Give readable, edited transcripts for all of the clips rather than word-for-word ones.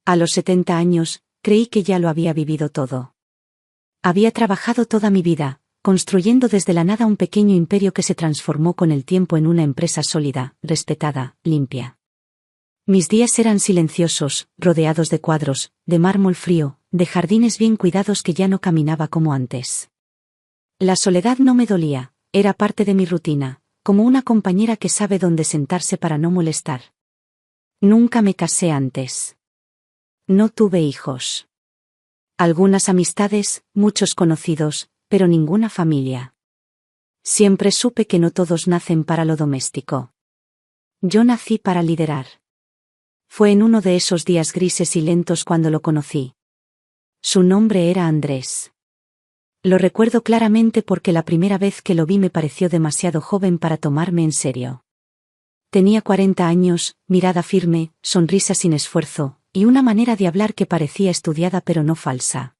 A los 70 años, creí que ya lo había vivido todo. Había trabajado toda mi vida, construyendo desde la nada un pequeño imperio que se transformó con el tiempo en una empresa sólida, respetada, limpia. Mis días eran silenciosos, rodeados de cuadros, de mármol frío, de jardines bien cuidados que ya no caminaba como antes. La soledad no me dolía, era parte de mi rutina, como una compañera que sabe dónde sentarse para no molestar. Nunca me casé antes. No tuve hijos. Algunas amistades, muchos conocidos, pero ninguna familia. Siempre supe que no todos nacen para lo doméstico. Yo nací para liderar. Fue en uno de esos días grises y lentos cuando lo conocí. Su nombre era Andrés. Lo recuerdo claramente porque la primera vez que lo vi me pareció demasiado joven para tomarme en serio. Tenía 40 años, mirada firme, sonrisa sin esfuerzo, y una manera de hablar que parecía estudiada pero no falsa.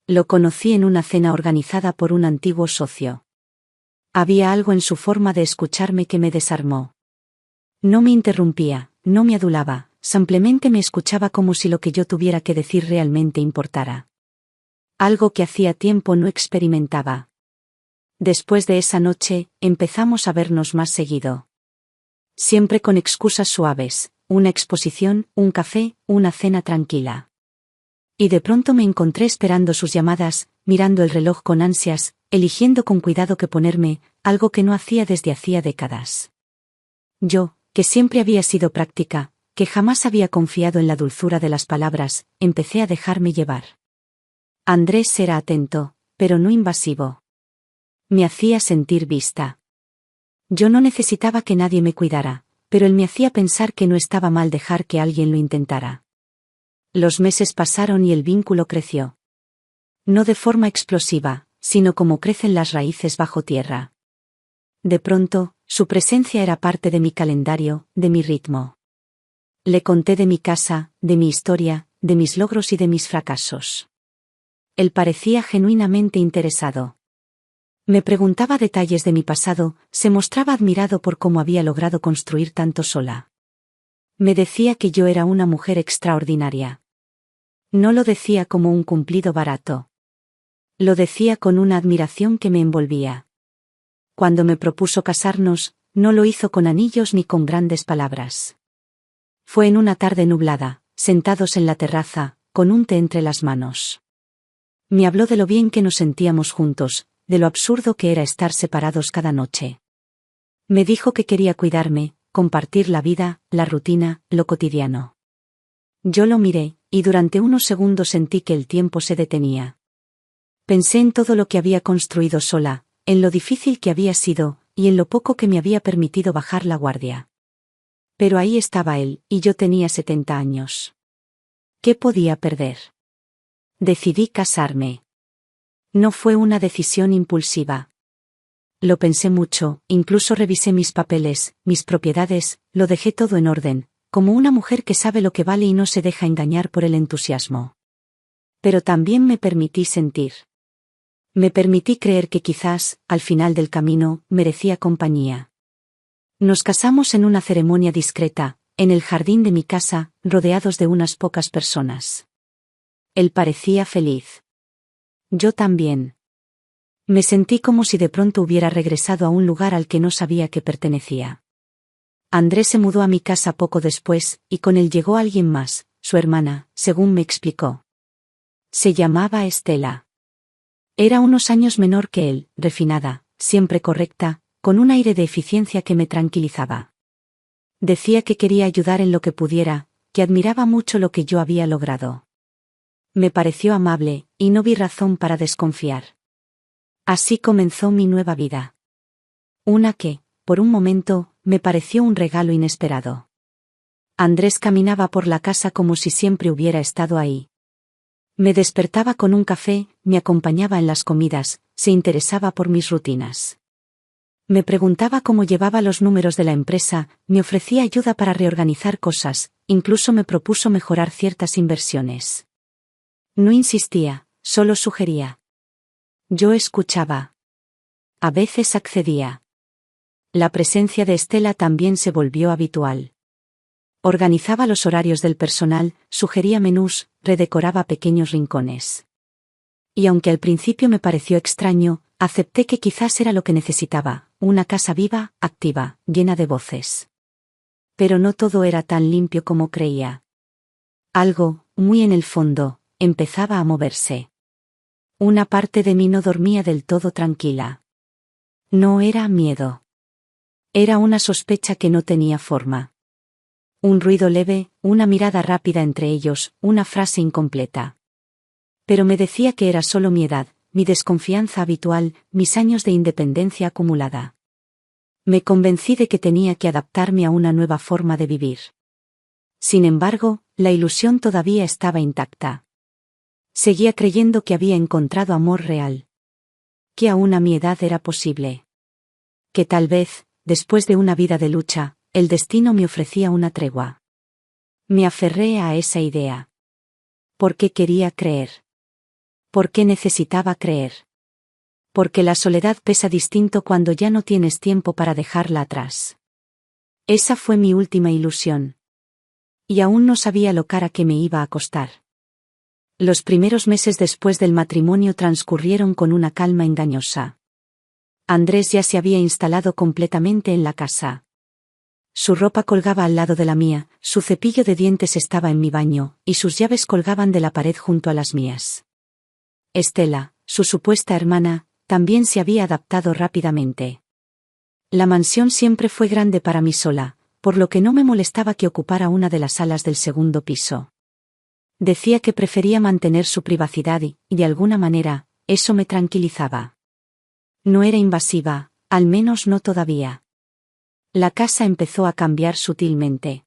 Lo conocí en una cena organizada por un antiguo socio. Había algo en su forma de escucharme que me desarmó. No me interrumpía, no me adulaba, simplemente me escuchaba como si lo que yo tuviera que decir realmente importara. Algo que hacía tiempo no experimentaba. Después de esa noche, empezamos a vernos más seguido. Siempre con excusas suaves, una exposición, un café, una cena tranquila. Y de pronto me encontré esperando sus llamadas, mirando el reloj con ansias, eligiendo con cuidado qué ponerme, algo que no hacía desde hacía décadas. Yo, que siempre había sido práctica, que jamás había confiado en la dulzura de las palabras, empecé a dejarme llevar. Andrés era atento, pero no invasivo. Me hacía sentir vista. Yo no necesitaba que nadie me cuidara, pero él me hacía pensar que no estaba mal dejar que alguien lo intentara. Los meses pasaron y el vínculo creció. No de forma explosiva, sino como crecen las raíces bajo tierra. De pronto, su presencia era parte de mi calendario, de mi ritmo. Le conté de mi casa, de mi historia, de mis logros y de mis fracasos. Él parecía genuinamente interesado. Me preguntaba detalles de mi pasado, se mostraba admirado por cómo había logrado construir tanto sola. Me decía que yo era una mujer extraordinaria. No lo decía como un cumplido barato. Lo decía con una admiración que me envolvía. Cuando me propuso casarnos, no lo hizo con anillos ni con grandes palabras. Fue en una tarde nublada, sentados en la terraza, con un té entre las manos. Me habló de lo bien que nos sentíamos juntos, de lo absurdo que era estar separados cada noche. Me dijo que quería cuidarme, compartir la vida, la rutina, lo cotidiano. Yo lo miré, y durante unos segundos sentí que el tiempo se detenía. Pensé en todo lo que había construido sola, en lo difícil que había sido, y en lo poco que me había permitido bajar la guardia. Pero ahí estaba él, y yo tenía 70 años. ¿Qué podía perder? Decidí casarme. No fue una decisión impulsiva. Lo pensé mucho, incluso revisé mis papeles, mis propiedades, lo dejé todo en orden, como una mujer que sabe lo que vale y no se deja engañar por el entusiasmo. Pero también me permití sentir. Me permití creer que quizás, al final del camino, merecía compañía. Nos casamos en una ceremonia discreta, en el jardín de mi casa, rodeados de unas pocas personas. Él parecía feliz. Yo también. Me sentí como si de pronto hubiera regresado a un lugar al que no sabía que pertenecía. Andrés se mudó a mi casa poco después, y con él llegó alguien más, su hermana, según me explicó. Se llamaba Estela. Era unos años menor que él, refinada, siempre correcta, con un aire de eficiencia que me tranquilizaba. Decía que quería ayudar en lo que pudiera, que admiraba mucho lo que yo había logrado. Me pareció amable, y no vi razón para desconfiar. Así comenzó mi nueva vida. Una que, por un momento, me pareció un regalo inesperado. Andrés caminaba por la casa como si siempre hubiera estado ahí. Me despertaba con un café, me acompañaba en las comidas, se interesaba por mis rutinas. Me preguntaba cómo llevaba los números de la empresa, me ofrecía ayuda para reorganizar cosas, incluso me propuso mejorar ciertas inversiones. No insistía, solo sugería. Yo escuchaba. A veces accedía. La presencia de Estela también se volvió habitual. Organizaba los horarios del personal, sugería menús, redecoraba pequeños rincones. Y aunque al principio me pareció extraño, acepté que quizás era lo que necesitaba, una casa viva, activa, llena de voces. Pero no todo era tan limpio como creía. Algo, muy en el fondo, empezaba a moverse. Una parte de mí no dormía del todo tranquila. No era miedo. Era una sospecha que no tenía forma. Un ruido leve, una mirada rápida entre ellos, una frase incompleta. Pero me decía que era solo mi edad, mi desconfianza habitual, mis años de independencia acumulada. Me convencí de que tenía que adaptarme a una nueva forma de vivir. Sin embargo, la ilusión todavía estaba intacta. Seguía creyendo que había encontrado amor real. Que aún a mi edad era posible. Que tal vez, después de una vida de lucha, el destino me ofrecía una tregua. Me aferré a esa idea. ¿Por qué quería creer? ¿Por qué necesitaba creer? Porque la soledad pesa distinto cuando ya no tienes tiempo para dejarla atrás. Esa fue mi última ilusión. Y aún no sabía lo cara que me iba a costar. Los primeros meses después del matrimonio transcurrieron con una calma engañosa. Andrés ya se había instalado completamente en la casa. Su ropa colgaba al lado de la mía, su cepillo de dientes estaba en mi baño, y sus llaves colgaban de la pared junto a las mías. Estela, su supuesta hermana, también se había adaptado rápidamente. La mansión siempre fue grande para mí sola, por lo que no me molestaba que ocupara una de las salas del segundo piso. Decía que prefería mantener su privacidad y, de alguna manera, eso me tranquilizaba. No era invasiva, al menos no todavía. La casa empezó a cambiar sutilmente.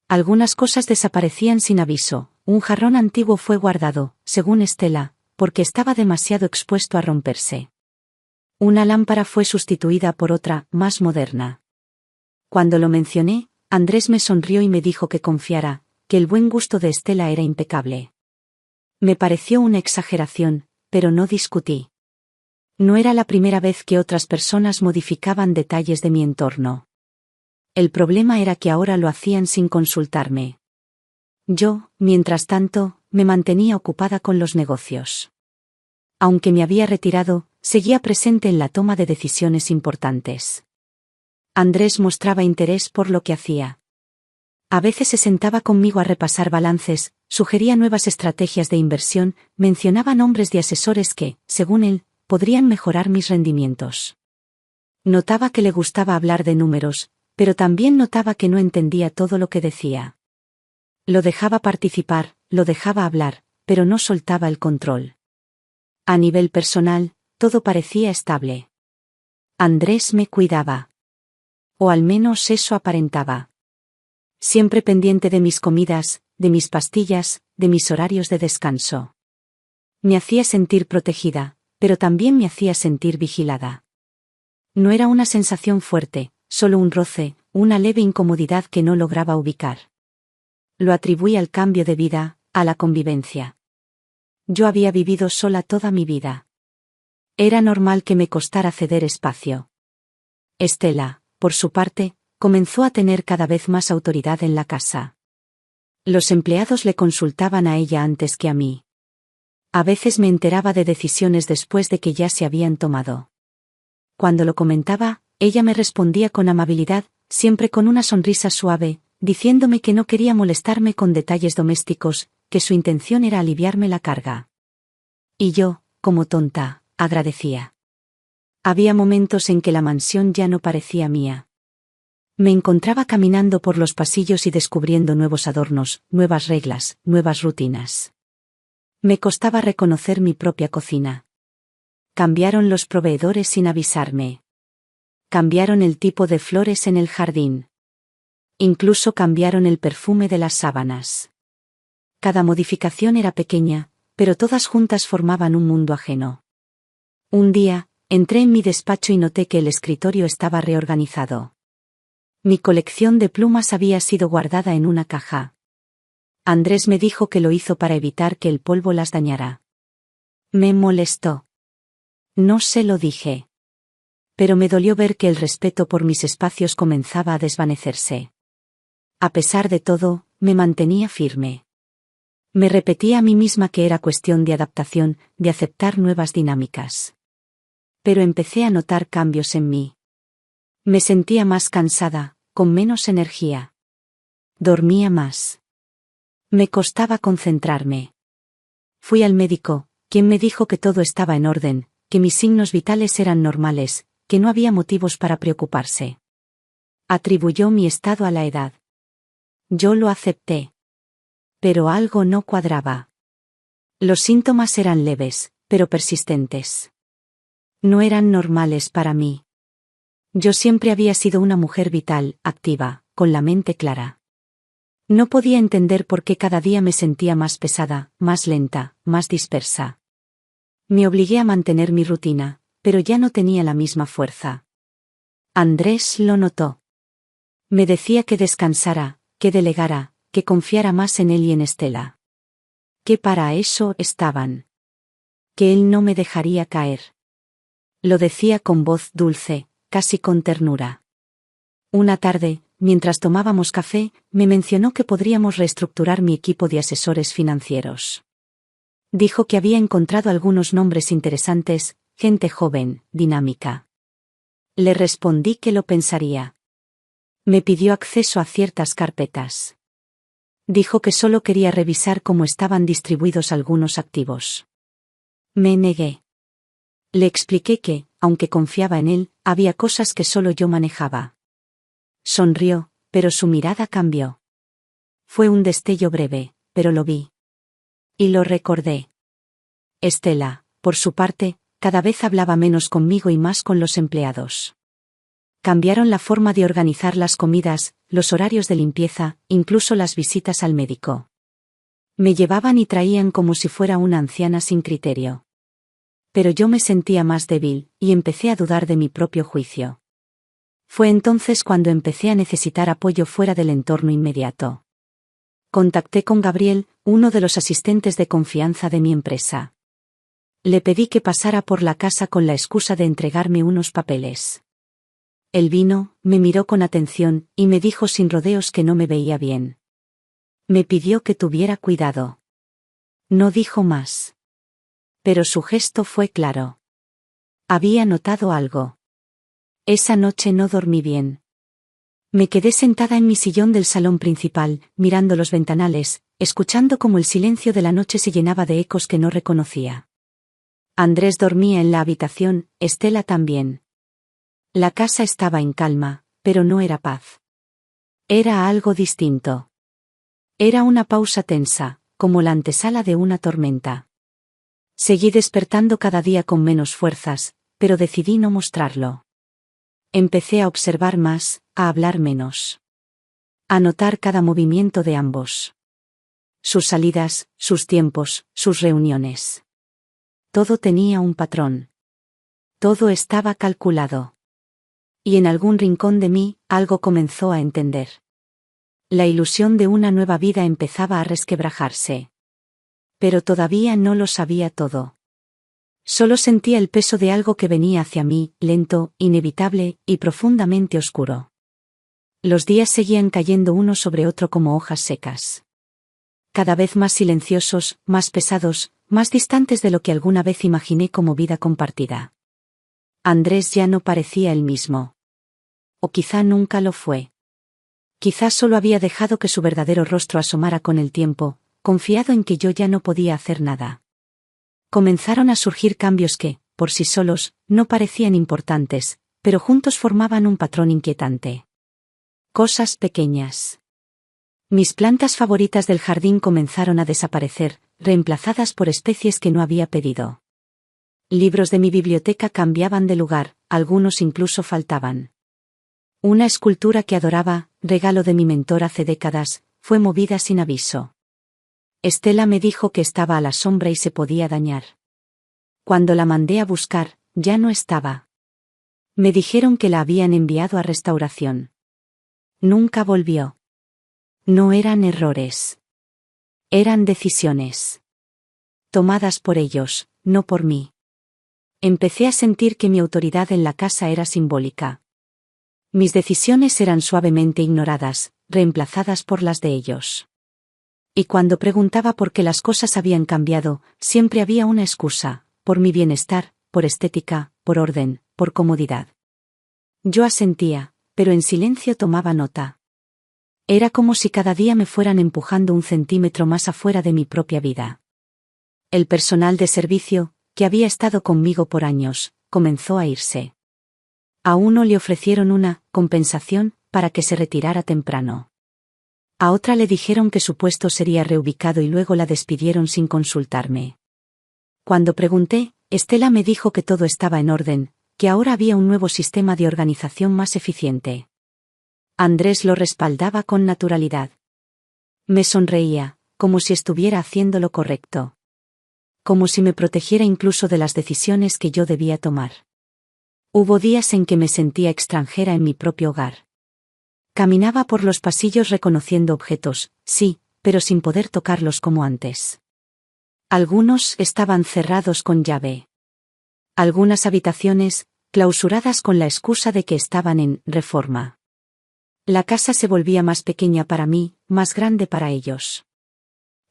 Algunas cosas desaparecían sin aviso, un jarrón antiguo fue guardado, según Estela, porque estaba demasiado expuesto a romperse. Una lámpara fue sustituida por otra, más moderna. Cuando lo mencioné, Andrés me sonrió y me dijo que confiara, que el buen gusto de Estela era impecable. Me pareció una exageración, pero no discutí. No era la primera vez que otras personas modificaban detalles de mi entorno. El problema era que ahora lo hacían sin consultarme. Yo, mientras tanto, me mantenía ocupada con los negocios. Aunque me había retirado, seguía presente en la toma de decisiones importantes. Andrés mostraba interés por lo que hacía. A veces se sentaba conmigo a repasar balances, sugería nuevas estrategias de inversión, mencionaba nombres de asesores que, según él, podrían mejorar mis rendimientos. Notaba que le gustaba hablar de números, pero también notaba que no entendía todo lo que decía. Lo dejaba participar, lo dejaba hablar, pero no soltaba el control. A nivel personal, todo parecía estable. Andrés me cuidaba. O al menos eso aparentaba. Siempre pendiente de mis comidas, de mis pastillas, de mis horarios de descanso. Me hacía sentir protegida, pero también me hacía sentir vigilada. No era una sensación fuerte, solo un roce, una leve incomodidad que no lograba ubicar. Lo atribuí al cambio de vida, a la convivencia. Yo había vivido sola toda mi vida. Era normal que me costara ceder espacio. Estela, por su parte, comenzó a tener cada vez más autoridad en la casa. Los empleados le consultaban a ella antes que a mí. A veces me enteraba de decisiones después de que ya se habían tomado. Cuando lo comentaba, ella me respondía con amabilidad, siempre con una sonrisa suave, diciéndome que no quería molestarme con detalles domésticos, que su intención era aliviarme la carga. Y yo, como tonta, agradecía. Había momentos en que la mansión ya no parecía mía. Me encontraba caminando por los pasillos y descubriendo nuevos adornos, nuevas reglas, nuevas rutinas. Me costaba reconocer mi propia cocina. Cambiaron los proveedores sin avisarme. Cambiaron el tipo de flores en el jardín. Incluso cambiaron el perfume de las sábanas. Cada modificación era pequeña, pero todas juntas formaban un mundo ajeno. Un día, entré en mi despacho y noté que el escritorio estaba reorganizado. Mi colección de plumas había sido guardada en una caja. Andrés me dijo que lo hizo para evitar que el polvo las dañara. Me molestó. No se lo dije. Pero me dolió ver que el respeto por mis espacios comenzaba a desvanecerse. A pesar de todo, me mantenía firme. Me repetía a mí misma que era cuestión de adaptación, de aceptar nuevas dinámicas. Pero empecé a notar cambios en mí. Me sentía más cansada, con menos energía. Dormía más. Me costaba concentrarme. Fui al médico, quien me dijo que todo estaba en orden, que mis signos vitales eran normales, que no había motivos para preocuparse. Atribuyó mi estado a la edad. Yo lo acepté. Pero algo no cuadraba. Los síntomas eran leves, pero persistentes. No eran normales para mí. Yo siempre había sido una mujer vital, activa, con la mente clara. No podía entender por qué cada día me sentía más pesada, más lenta, más dispersa. Me obligué a mantener mi rutina, pero ya no tenía la misma fuerza. Andrés lo notó. Me decía que descansara, que delegara, que confiara más en él y en Estela. Que para eso estaban. Que él no me dejaría caer. Lo decía con voz dulce, casi con ternura. Una tarde, mientras tomábamos café, me mencionó que podríamos reestructurar mi equipo de asesores financieros. Dijo que había encontrado algunos nombres interesantes, gente joven, dinámica. Le respondí que lo pensaría. Me pidió acceso a ciertas carpetas. Dijo que solo quería revisar cómo estaban distribuidos algunos activos. Me negué. Le expliqué que, aunque confiaba en él, había cosas que solo yo manejaba. Sonrió, pero su mirada cambió. Fue un destello breve, pero lo vi. Y lo recordé. Estela, por su parte, cada vez hablaba menos conmigo y más con los empleados. Cambiaron la forma de organizar las comidas, los horarios de limpieza, incluso las visitas al médico. Me llevaban y traían como si fuera una anciana sin criterio. Pero yo me sentía más débil, y empecé a dudar de mi propio juicio. Fue entonces cuando empecé a necesitar apoyo fuera del entorno inmediato. Contacté con Gabriel, uno de los asistentes de confianza de mi empresa. Le pedí que pasara por la casa con la excusa de entregarme unos papeles. Él vino, me miró con atención, y me dijo sin rodeos que no me veía bien. Me pidió que tuviera cuidado. No dijo más. Pero su gesto fue claro. Había notado algo. Esa noche no dormí bien. Me quedé sentada en mi sillón del salón principal, mirando los ventanales, escuchando cómo el silencio de la noche se llenaba de ecos que no reconocía. Andrés dormía en la habitación, Estela también. La casa estaba en calma, pero no era paz. Era algo distinto. Era una pausa tensa, como la antesala de una tormenta. Seguí despertando cada día con menos fuerzas, pero decidí no mostrarlo. Empecé a observar más, a hablar menos. A notar cada movimiento de ambos. Sus salidas, sus tiempos, sus reuniones. Todo tenía un patrón. Todo estaba calculado. Y en algún rincón de mí, algo comenzó a entender. La ilusión de una nueva vida empezaba a resquebrajarse. Pero todavía no lo sabía todo. Solo sentía el peso de algo que venía hacia mí, lento, inevitable, y profundamente oscuro. Los días seguían cayendo uno sobre otro como hojas secas. Cada vez más silenciosos, más pesados, más distantes de lo que alguna vez imaginé como vida compartida. Andrés ya no parecía el mismo. O quizá nunca lo fue. Quizá solo había dejado que su verdadero rostro asomara con el tiempo, confiado en que yo ya no podía hacer nada. Comenzaron a surgir cambios que, por sí solos, no parecían importantes, pero juntos formaban un patrón inquietante. Cosas pequeñas. Mis plantas favoritas del jardín comenzaron a desaparecer, reemplazadas por especies que no había pedido. Libros de mi biblioteca cambiaban de lugar, algunos incluso faltaban. Una escultura que adoraba, regalo de mi mentor hace décadas, fue movida sin aviso. Estela me dijo que estaba a la sombra y se podía dañar. Cuando la mandé a buscar, ya no estaba. Me dijeron que la habían enviado a restauración. Nunca volvió. No eran errores. Eran decisiones. Tomadas por ellos, no por mí. Empecé a sentir que mi autoridad en la casa era simbólica. Mis decisiones eran suavemente ignoradas, reemplazadas por las de ellos. Y cuando preguntaba por qué las cosas habían cambiado, siempre había una excusa: por mi bienestar, por estética, por orden, por comodidad. Yo asentía, pero en silencio tomaba nota. Era como si cada día me fueran empujando un centímetro más afuera de mi propia vida. El personal de servicio, que había estado conmigo por años, comenzó a irse. A uno le ofrecieron una compensación para que se retirara temprano. A otra le dijeron que su puesto sería reubicado y luego la despidieron sin consultarme. Cuando pregunté, Estela me dijo que todo estaba en orden, que ahora había un nuevo sistema de organización más eficiente. Andrés lo respaldaba con naturalidad. Me sonreía, como si estuviera haciendo lo correcto. Como si me protegiera incluso de las decisiones que yo debía tomar. Hubo días en que me sentía extranjera en mi propio hogar. Caminaba por los pasillos reconociendo objetos, sí, pero sin poder tocarlos como antes. Algunos estaban cerrados con llave. Algunas habitaciones, clausuradas con la excusa de que estaban en reforma. La casa se volvía más pequeña para mí, más grande para ellos.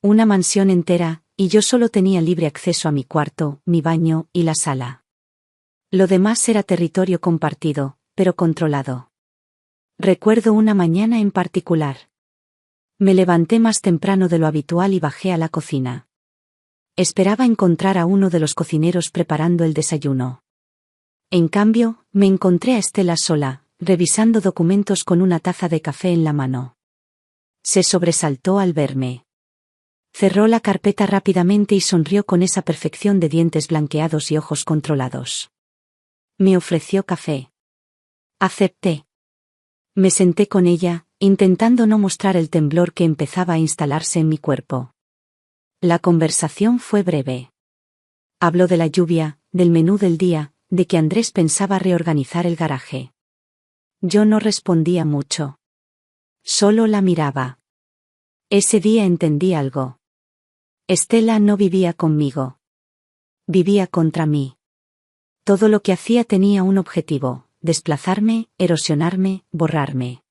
Una mansión entera, y yo solo tenía libre acceso a mi cuarto, mi baño y la sala. Lo demás era territorio compartido, pero controlado. Recuerdo una mañana en particular. Me levanté más temprano de lo habitual y bajé a la cocina. Esperaba encontrar a uno de los cocineros preparando el desayuno. En cambio, me encontré a Estela sola, revisando documentos con una taza de café en la mano. Se sobresaltó al verme. Cerró la carpeta rápidamente y sonrió con esa perfección de dientes blanqueados y ojos controlados. Me ofreció café. Acepté. Me senté con ella, intentando no mostrar el temblor que empezaba a instalarse en mi cuerpo. La conversación fue breve. Habló de la lluvia, del menú del día, de que Andrés pensaba reorganizar el garaje. Yo no respondía mucho. Solo la miraba. Ese día entendí algo. Estela no vivía conmigo. Vivía contra mí. Todo lo que hacía tenía un objetivo: desplazarme, erosionarme, borrarme.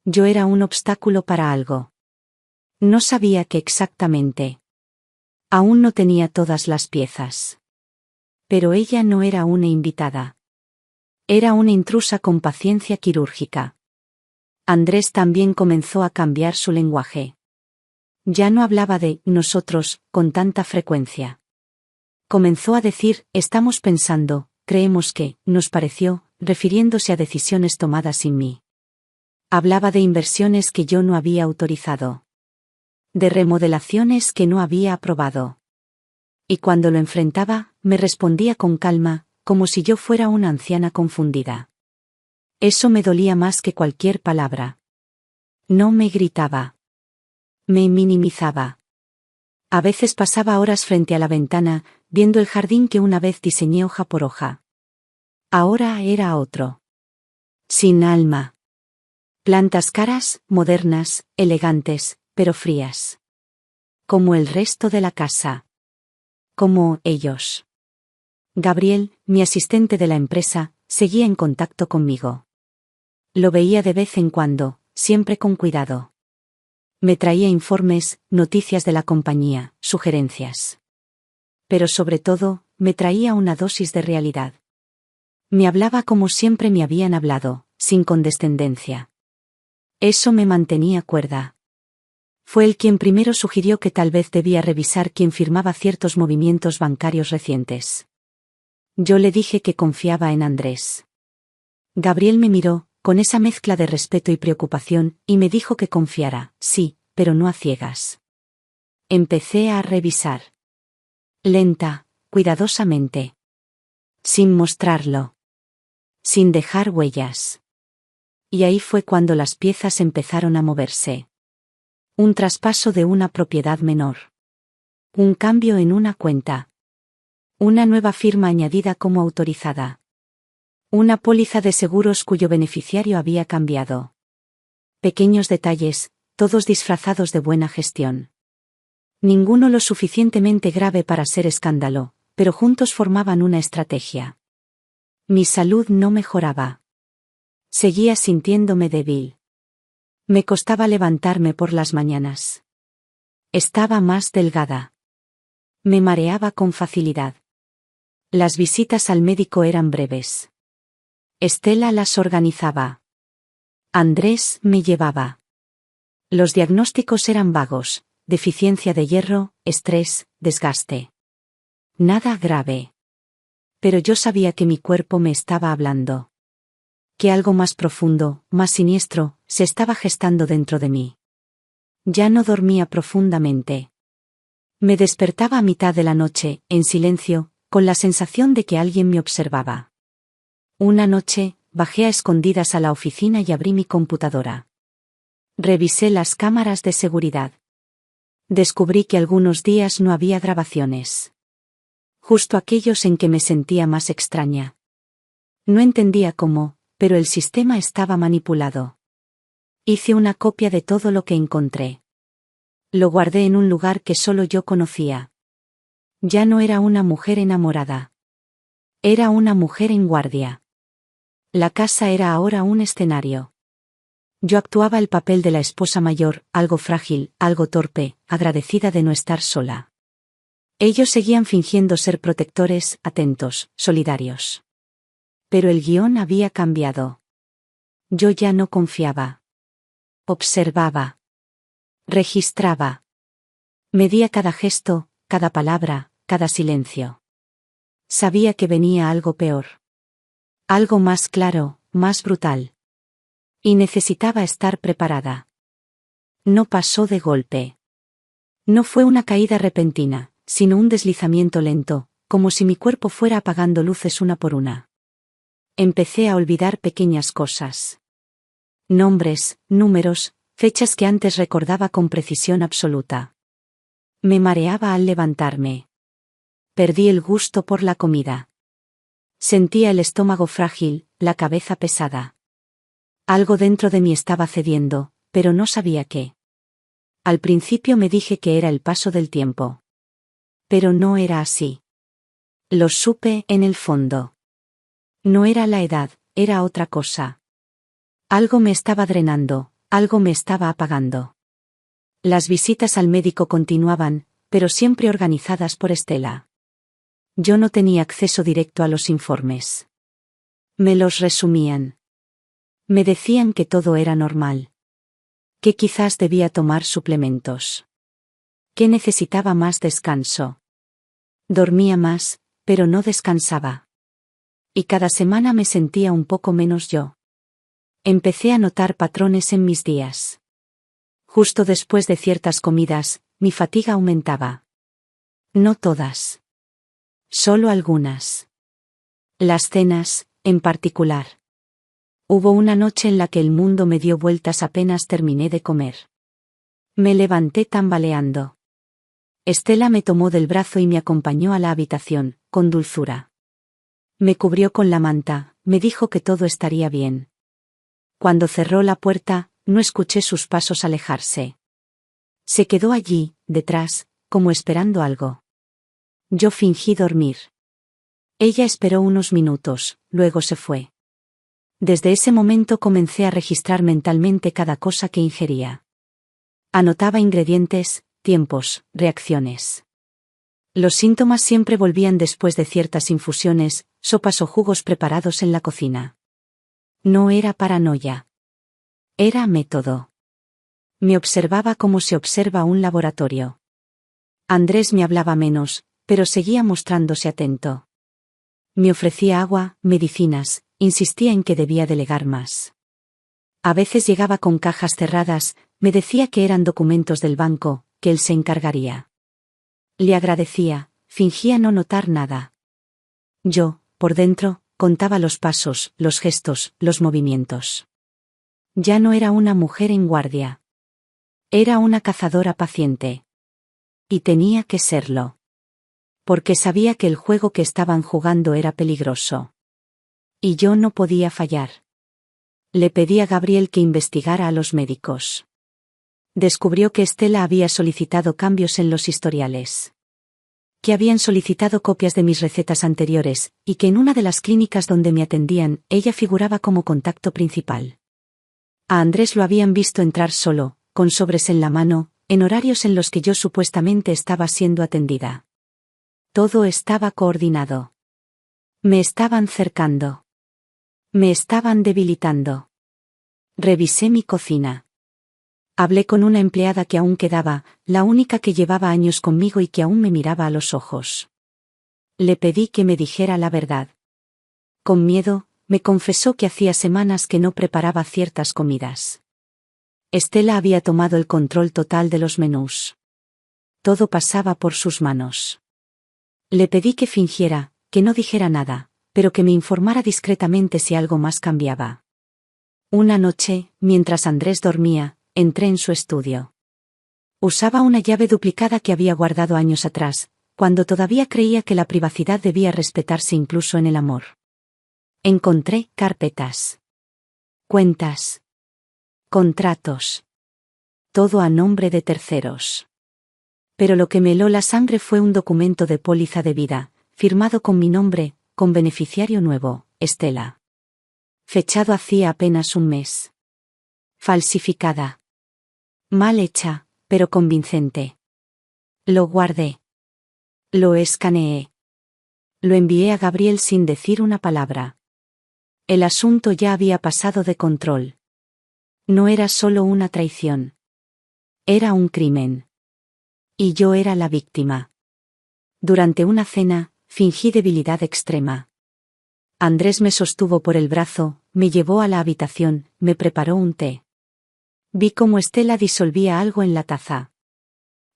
Yo era un obstáculo para algo. No sabía qué exactamente. Aún no tenía todas las piezas. Pero ella no era una invitada. Era una intrusa con paciencia quirúrgica. Andrés también comenzó a cambiar su lenguaje. Ya no hablaba de nosotros con tanta frecuencia. Comenzó a decir: estamos pensando, creemos que, nos pareció, refiriéndose a decisiones tomadas sin mí. Hablaba de inversiones que yo no había autorizado. De remodelaciones que no había aprobado. Y cuando lo enfrentaba, me respondía con calma, como si yo fuera una anciana confundida. Eso me dolía más que cualquier palabra. No me gritaba. Me minimizaba. A veces pasaba horas frente a la ventana, viendo el jardín que una vez diseñé hoja por hoja. Ahora era otro. Sin alma. Plantas caras, modernas, elegantes, pero frías. Como el resto de la casa. Como ellos. Gabriel, mi asistente de la empresa, seguía en contacto conmigo. Lo veía de vez en cuando, siempre con cuidado. Me traía informes, noticias de la compañía, sugerencias. Pero sobre todo, me traía una dosis de realidad. Me hablaba como siempre me habían hablado, sin condescendencia. Eso me mantenía cuerda. Fue él quien primero sugirió que tal vez debía revisar quién firmaba ciertos movimientos bancarios recientes. Yo le dije que confiaba en Andrés. Gabriel me miró, con esa mezcla de respeto y preocupación, y me dijo que confiara, sí, pero no a ciegas. Empecé a revisar. Lenta, cuidadosamente. Sin mostrarlo. Sin dejar huellas. Y ahí fue cuando las piezas empezaron a moverse. Un traspaso de una propiedad menor. Un cambio en una cuenta. Una nueva firma añadida como autorizada. Una póliza de seguros cuyo beneficiario había cambiado. Pequeños detalles, todos disfrazados de buena gestión. Ninguno lo suficientemente grave para ser escándalo, pero juntos formaban una estrategia. Mi salud no mejoraba. Seguía sintiéndome débil. Me costaba levantarme por las mañanas. Estaba más delgada. Me mareaba con facilidad. Las visitas al médico eran breves. Estela las organizaba. Andrés me llevaba. Los diagnósticos eran vagos: deficiencia de hierro, estrés, desgaste. Nada grave. Pero yo sabía que mi cuerpo me estaba hablando. Que algo más profundo, más siniestro, se estaba gestando dentro de mí. Ya no dormía profundamente. Me despertaba a mitad de la noche, en silencio, con la sensación de que alguien me observaba. Una noche, bajé a escondidas a la oficina y abrí mi computadora. Revisé las cámaras de seguridad. Descubrí que algunos días no había grabaciones. Justo aquellos en que me sentía más extraña. No entendía cómo, pero el sistema estaba manipulado. Hice una copia de todo lo que encontré. Lo guardé en un lugar que solo yo conocía. Ya no era una mujer enamorada. Era una mujer en guardia. La casa era ahora un escenario. Yo actuaba el papel de la esposa mayor, algo frágil, algo torpe, agradecida de no estar sola. Ellos seguían fingiendo ser protectores, atentos, solidarios. Pero el guión había cambiado. Yo ya no confiaba. Observaba. Registraba. Medía cada gesto, cada palabra, cada silencio. Sabía que venía algo peor. Algo más claro, más brutal. Y necesitaba estar preparada. No pasó de golpe. No fue una caída repentina, sino un deslizamiento lento, como si mi cuerpo fuera apagando luces una por una. Empecé a olvidar pequeñas cosas. Nombres, números, fechas que antes recordaba con precisión absoluta. Me mareaba al levantarme. Perdí el gusto por la comida. Sentía el estómago frágil, la cabeza pesada. Algo dentro de mí estaba cediendo, pero no sabía qué. Al principio me dije que era el paso del tiempo. Pero no era así. Lo supe en el fondo. No era la edad, era otra cosa. Algo me estaba drenando, algo me estaba apagando. Las visitas al médico continuaban, pero siempre organizadas por Estela. Yo no tenía acceso directo a los informes. Me los resumían. Me decían que todo era normal. Que quizás debía tomar suplementos. Que necesitaba más descanso. Dormía más, pero no descansaba. Y cada semana me sentía un poco menos yo. Empecé a notar patrones en mis días. Justo después de ciertas comidas, mi fatiga aumentaba. No todas. Solo algunas. Las cenas, en particular. Hubo una noche en la que el mundo me dio vueltas apenas terminé de comer. Me levanté tambaleando. Estela me tomó del brazo y me acompañó a la habitación, con dulzura. Me cubrió con la manta, me dijo que todo estaría bien. Cuando cerró la puerta, no escuché sus pasos alejarse. Se quedó allí, detrás, como esperando algo. Yo fingí dormir. Ella esperó unos minutos, luego se fue. Desde ese momento comencé a registrar mentalmente cada cosa que ingería. Anotaba ingredientes, tiempos, reacciones. Los síntomas siempre volvían después de ciertas infusiones, sopas o jugos preparados en la cocina. No era paranoia. Era método. Me observaba como se observa un laboratorio. Andrés me hablaba menos, pero seguía mostrándose atento. Me ofrecía agua, medicinas, insistía en que debía delegar más. A veces llegaba con cajas cerradas, me decía que eran documentos del banco, que él se encargaría. Le agradecía, fingía no notar nada. Yo, por dentro, contaba los pasos, los gestos, los movimientos. Ya no era una mujer en guardia. Era una cazadora paciente. Y tenía que serlo. Porque sabía que el juego que estaban jugando era peligroso. Y yo no podía fallar. Le pedí a Gabriel que investigara a los médicos. Descubrió que Estela había solicitado cambios en los historiales. Que habían solicitado copias de mis recetas anteriores, y que en una de las clínicas donde me atendían, ella figuraba como contacto principal. A Andrés lo habían visto entrar solo, con sobres en la mano, en horarios en los que yo supuestamente estaba siendo atendida. Todo estaba coordinado. Me estaban cercando. Me estaban debilitando. Revisé mi cocina. Hablé con una empleada que aún quedaba, la única que llevaba años conmigo y que aún me miraba a los ojos. Le pedí que me dijera la verdad. Con miedo, me confesó que hacía semanas que no preparaba ciertas comidas. Estela había tomado el control total de los menús. Todo pasaba por sus manos. Le pedí que fingiera, que no dijera nada, pero que me informara discretamente si algo más cambiaba. Una noche, mientras Andrés dormía, entré en su estudio. Usaba una llave duplicada que había guardado años atrás, cuando todavía creía que la privacidad debía respetarse incluso en el amor. Encontré carpetas. Cuentas. Contratos. Todo a nombre de terceros. Pero lo que me heló la sangre fue un documento de póliza de vida, firmado con mi nombre, con beneficiario nuevo, Estela. Fechado hacía apenas un mes. Falsificada. Mal hecha, pero convincente. Lo guardé. Lo escaneé. Lo envié a Gabriel sin decir una palabra. El asunto ya había pasado de control. No era solo una traición. Era un crimen. Y yo era la víctima. Durante una cena, fingí debilidad extrema. Andrés me sostuvo por el brazo, me llevó a la habitación, me preparó un té. Vi cómo Estela disolvía algo en la taza.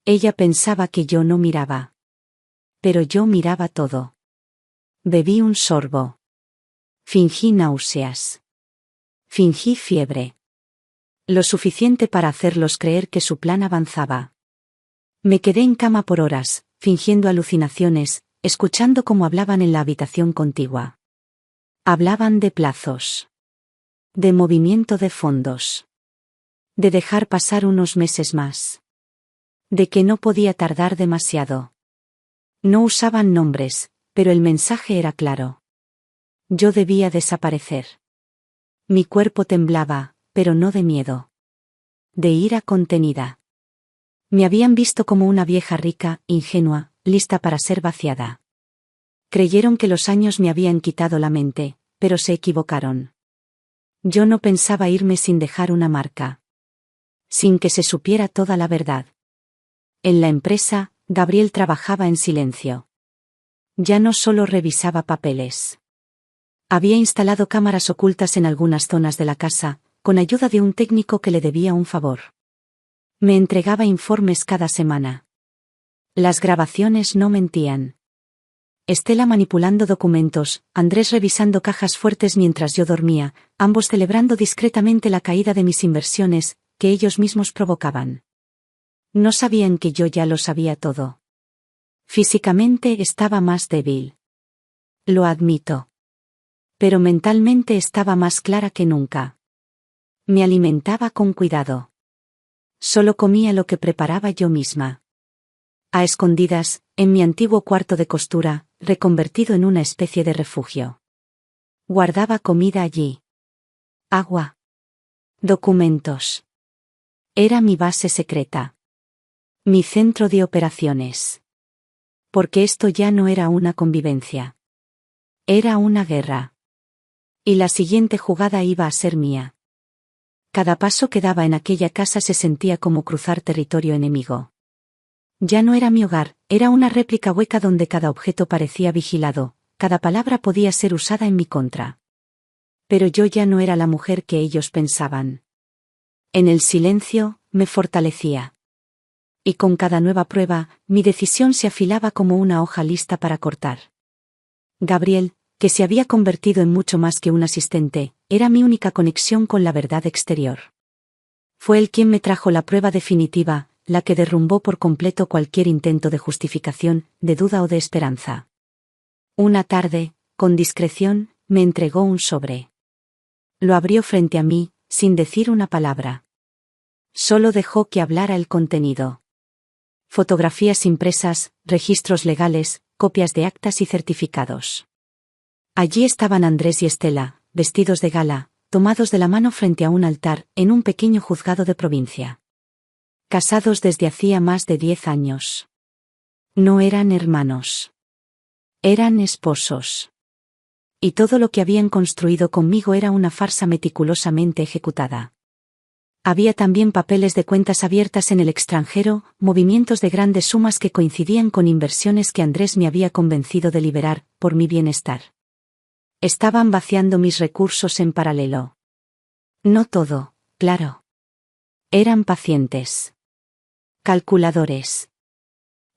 Ella pensaba que yo no miraba. Pero yo miraba todo. Bebí un sorbo. Fingí náuseas. Fingí fiebre. Lo suficiente para hacerlos creer que su plan avanzaba. Me quedé en cama por horas, fingiendo alucinaciones, escuchando cómo hablaban en la habitación contigua. Hablaban de plazos. De movimiento de fondos. De dejar pasar unos meses más. De que no podía tardar demasiado. No usaban nombres, pero el mensaje era claro. Yo debía desaparecer. Mi cuerpo temblaba, pero no de miedo. De ira contenida. Me habían visto como una vieja rica, ingenua, lista para ser vaciada. Creyeron que los años me habían quitado la mente, pero se equivocaron. Yo no pensaba irme sin dejar una marca. Sin que se supiera toda la verdad. En la empresa, Gabriel trabajaba en silencio. Ya no solo revisaba papeles. Había instalado cámaras ocultas en algunas zonas de la casa, con ayuda de un técnico que le debía un favor. Me entregaba informes cada semana. Las grabaciones no mentían. Estela manipulando documentos, Andrés revisando cajas fuertes mientras yo dormía, ambos celebrando discretamente la caída de mis inversiones, que ellos mismos provocaban. No sabían que yo ya lo sabía todo. Físicamente estaba más débil. Lo admito. Pero mentalmente estaba más clara que nunca. Me alimentaba con cuidado. Solo comía lo que preparaba yo misma. A escondidas, en mi antiguo cuarto de costura, reconvertido en una especie de refugio. Guardaba comida allí. Agua. Documentos. Era mi base secreta. Mi centro de operaciones. Porque esto ya no era una convivencia. Era una guerra. Y la siguiente jugada iba a ser mía. Cada paso que daba en aquella casa se sentía como cruzar territorio enemigo. Ya no era mi hogar, era una réplica hueca donde cada objeto parecía vigilado, cada palabra podía ser usada en mi contra. Pero yo ya no era la mujer que ellos pensaban. En el silencio, me fortalecía. Y con cada nueva prueba, mi decisión se afilaba como una hoja lista para cortar. Gabriel, que se había convertido en mucho más que un asistente, era mi única conexión con la verdad exterior. Fue él quien me trajo la prueba definitiva, la que derrumbó por completo cualquier intento de justificación, de duda o de esperanza. Una tarde, con discreción, me entregó un sobre. Lo abrió frente a mí, sin decir una palabra. Solo dejó que hablara el contenido. Fotografías impresas, registros legales, copias de actas y certificados. Allí estaban Andrés y Estela, vestidos de gala, tomados de la mano frente a un altar, en un pequeño juzgado de provincia. Casados desde hacía más de 10 años. No eran hermanos. Eran esposos. Y todo lo que habían construido conmigo era una farsa meticulosamente ejecutada. Había también papeles de cuentas abiertas en el extranjero, movimientos de grandes sumas que coincidían con inversiones que Andrés me había convencido de liberar, por mi bienestar. Estaban vaciando mis recursos en paralelo. No todo, claro. Eran pacientes. Calculadores.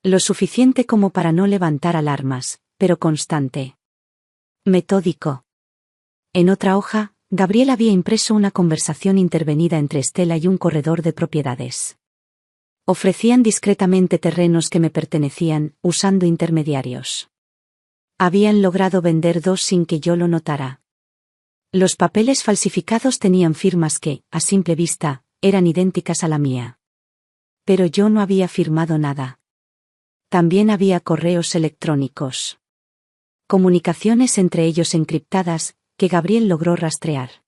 Lo suficiente como para no levantar alarmas, pero constante. Metódico. En otra hoja, Gabriel había impreso una conversación intervenida entre Estela y un corredor de propiedades. Ofrecían discretamente terrenos que me pertenecían, usando intermediarios. Habían logrado vender 2 sin que yo lo notara. Los papeles falsificados tenían firmas que, a simple vista, eran idénticas a la mía. Pero yo no había firmado nada. También había correos electrónicos. Comunicaciones entre ellos encriptadas, que Gabriel logró rastrear.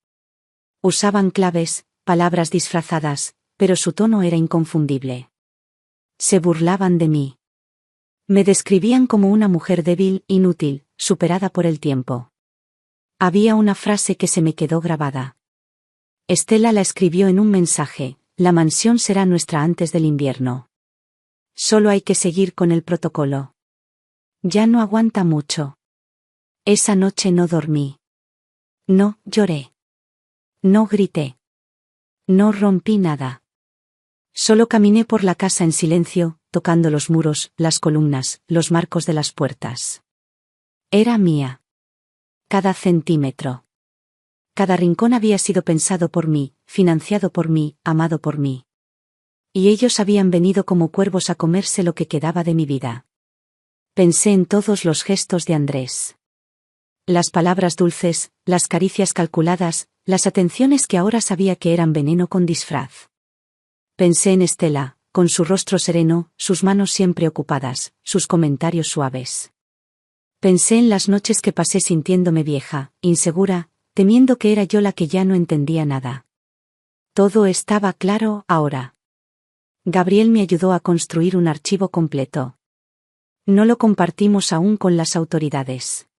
Usaban claves, palabras disfrazadas, pero su tono era inconfundible. Se burlaban de mí. Me describían como una mujer débil, inútil, superada por el tiempo. Había una frase que se me quedó grabada. Estela la escribió en un mensaje: la mansión será nuestra antes del invierno. Solo hay que seguir con el protocolo. Ya no aguanta mucho. Esa noche no dormí. No lloré. No grité. No rompí nada. Solo caminé por la casa en silencio, tocando los muros, las columnas, los marcos de las puertas. Era mía. Cada centímetro. Cada rincón había sido pensado por mí, financiado por mí, amado por mí. Y ellos habían venido como cuervos a comerse lo que quedaba de mi vida. Pensé en todos los gestos de Andrés. Las palabras dulces, las caricias calculadas, las atenciones que ahora sabía que eran veneno con disfraz. Pensé en Estela, con su rostro sereno, sus manos siempre ocupadas, sus comentarios suaves. Pensé en las noches que pasé sintiéndome vieja, insegura, temiendo que era yo la que ya no entendía nada. Todo estaba claro ahora. Gabriel me ayudó a construir un archivo completo. No lo compartimos aún con las autoridades.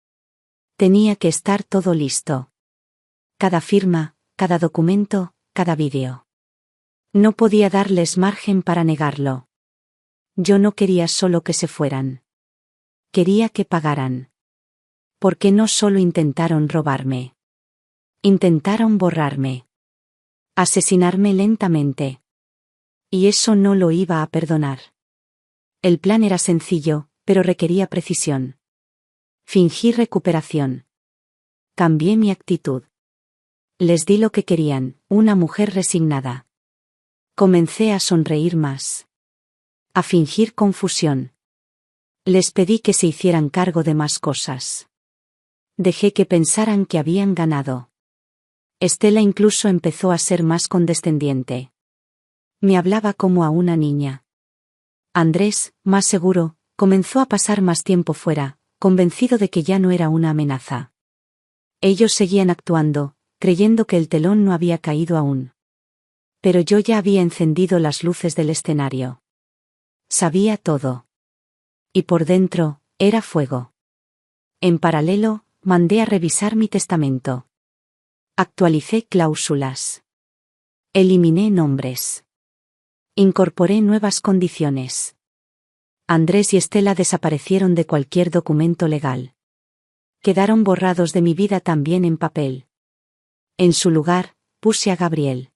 Tenía que estar todo listo. Cada firma, cada documento, cada vídeo. No podía darles margen para negarlo. Yo no quería solo que se fueran. Quería que pagaran. Porque no solo intentaron robarme. Intentaron borrarme. Asesinarme lentamente. Y eso no lo iba a perdonar. El plan era sencillo, pero requería precisión. Fingí recuperación. Cambié mi actitud. Les di lo que querían, una mujer resignada. Comencé a sonreír más. A fingir confusión. Les pedí que se hicieran cargo de más cosas. Dejé que pensaran que habían ganado. Estela incluso empezó a ser más condescendiente. Me hablaba como a una niña. Andrés, más seguro, comenzó a pasar más tiempo fuera, convencido de que ya no era una amenaza. Ellos seguían actuando, creyendo que el telón no había caído aún. Pero yo ya había encendido las luces del escenario. Sabía todo. Y por dentro, era fuego. En paralelo, mandé a revisar mi testamento. Actualicé cláusulas. Eliminé nombres. Incorporé nuevas condiciones. Andrés y Estela desaparecieron de cualquier documento legal. Quedaron borrados de mi vida también en papel. En su lugar, puse a Gabriel.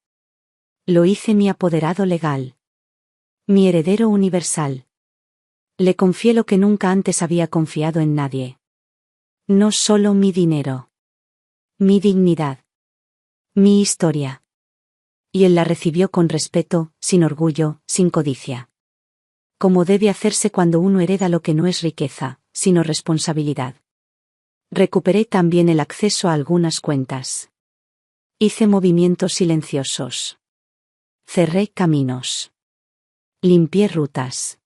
Lo hice mi apoderado legal. Mi heredero universal. Le confié lo que nunca antes había confiado en nadie. No solo mi dinero. Mi dignidad. Mi historia. Y él la recibió con respeto, sin orgullo, sin codicia. Como debe hacerse cuando uno hereda lo que no es riqueza, sino responsabilidad. Recuperé también el acceso a algunas cuentas. Hice movimientos silenciosos. Cerré caminos. Limpié rutas.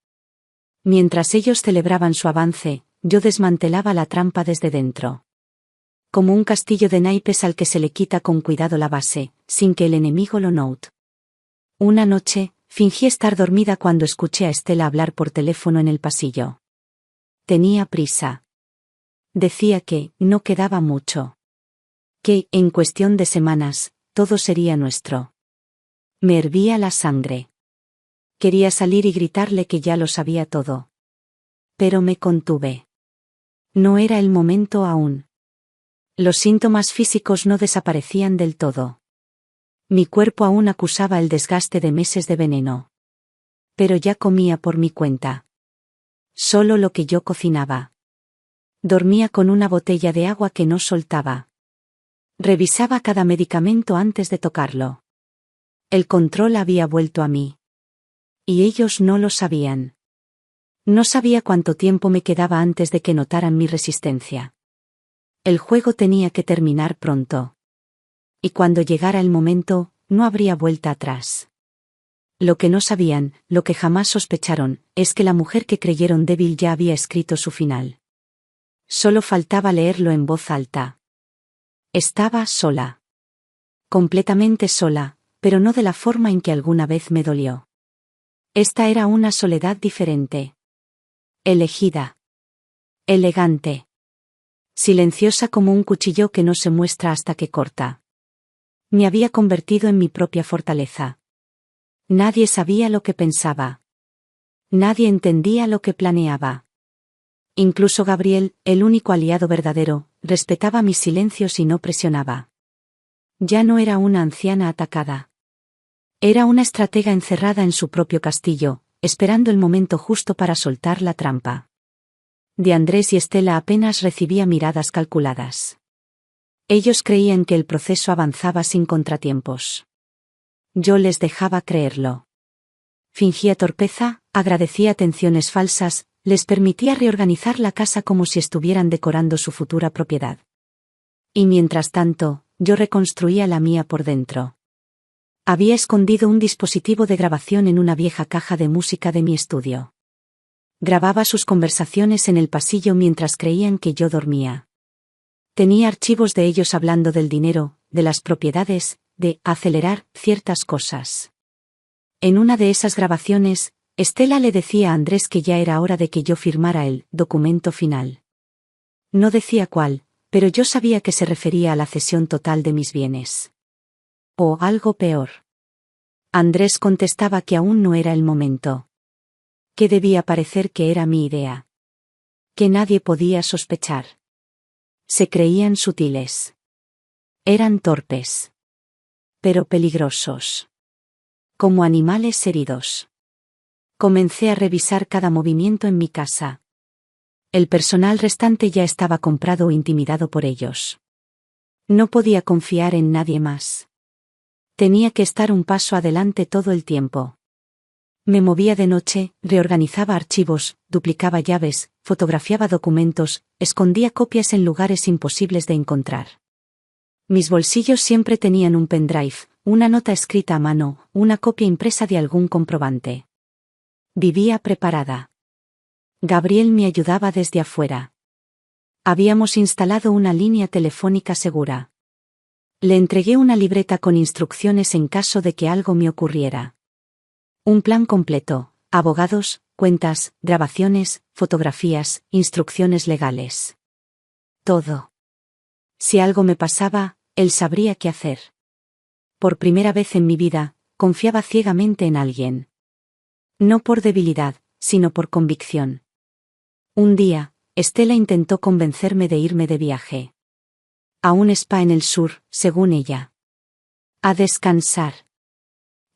Mientras ellos celebraban su avance, yo desmantelaba la trampa desde dentro. como un castillo de naipes al que se le quita con cuidado la base, sin que el enemigo lo note. Una noche, fingí estar dormida cuando escuché a Estela hablar por teléfono en el pasillo. Tenía prisa. Decía que no quedaba mucho. Que, en cuestión de semanas, todo sería nuestro. Me hervía la sangre. Quería salir y gritarle que ya lo sabía todo. Pero me contuve. No era el momento aún. Los síntomas físicos no desaparecían del todo. Mi cuerpo aún acusaba el desgaste de meses de veneno. Pero ya comía por mi cuenta. Solo lo que yo cocinaba. Dormía con una botella de agua que no soltaba. Revisaba cada medicamento antes de tocarlo. El control había vuelto a mí. Y ellos no lo sabían. No sabía cuánto tiempo me quedaba antes de que notaran mi resistencia. El juego tenía que terminar pronto. Y cuando llegara el momento, no habría vuelta atrás. Lo que no sabían, lo que jamás sospecharon, es que la mujer que creyeron débil ya había escrito su final. Solo faltaba leerlo en voz alta. Estaba sola. Completamente sola, pero no de la forma en que alguna vez me dolió. Esta era una soledad diferente. Elegida. Elegante. Silenciosa como un cuchillo que no se muestra hasta que corta. Me había convertido en mi propia fortaleza. Nadie sabía lo que pensaba. Nadie entendía lo que planeaba. Incluso Gabriel, el único aliado verdadero, respetaba mis silencios y no presionaba. Ya no era una anciana atacada. Era una estratega encerrada en su propio castillo, esperando el momento justo para soltar la trampa. De Andrés y Estela apenas recibía miradas calculadas. Ellos creían que el proceso avanzaba sin contratiempos. Yo les dejaba creerlo. Fingía torpeza, agradecía atenciones falsas, les permitía reorganizar la casa como si estuvieran decorando su futura propiedad. Y mientras tanto, yo reconstruía la mía por dentro. Había escondido un dispositivo de grabación en una vieja caja de música de mi estudio. Grababa sus conversaciones en el pasillo mientras creían que yo dormía. Tenía archivos de ellos hablando del dinero, de las propiedades, de acelerar ciertas cosas. En una de esas grabaciones, Estela le decía a Andrés que ya era hora de que yo firmara el documento final. No decía cuál, pero yo sabía que se refería a la cesión total de mis bienes. O algo peor. Andrés contestaba que aún no era el momento. Que debía parecer que era mi idea. Que nadie podía sospechar. Se creían sutiles. Eran torpes. Pero peligrosos. Como animales heridos. Comencé a revisar cada movimiento en mi casa. El personal restante ya estaba comprado o intimidado por ellos. No podía confiar en nadie más. Tenía que estar un paso adelante todo el tiempo. Me movía de noche, reorganizaba archivos, duplicaba llaves, fotografiaba documentos, escondía copias en lugares imposibles de encontrar. Mis bolsillos siempre tenían un pendrive, una nota escrita a mano, una copia impresa de algún comprobante. Vivía preparada. Gabriel me ayudaba desde afuera. Habíamos instalado una línea telefónica segura. Le entregué una libreta con instrucciones en caso de que algo me ocurriera. Un plan completo, abogados, cuentas, grabaciones, fotografías, instrucciones legales. Todo. Si algo me pasaba, él sabría qué hacer. Por primera vez en mi vida, confiaba ciegamente en alguien. No por debilidad, sino por convicción. Un día, Estela intentó convencerme de irme de viaje. A un spa en el sur, según ella. A descansar.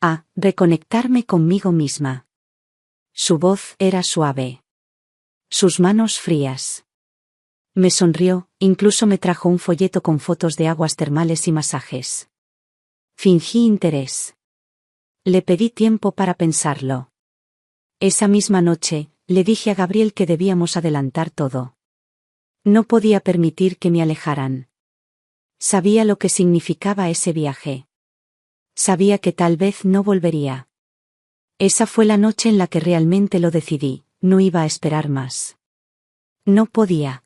A reconectarme conmigo misma. Su voz era suave. Sus manos frías. Me sonrió, incluso me trajo un folleto con fotos de aguas termales y masajes. Fingí interés. Le pedí tiempo para pensarlo. Esa misma noche, le dije a Gabriel que debíamos adelantar todo. No podía permitir que me alejaran. Sabía lo que significaba ese viaje. Sabía que tal vez no volvería. Esa fue la noche en la que realmente lo decidí, no iba a esperar más. No podía.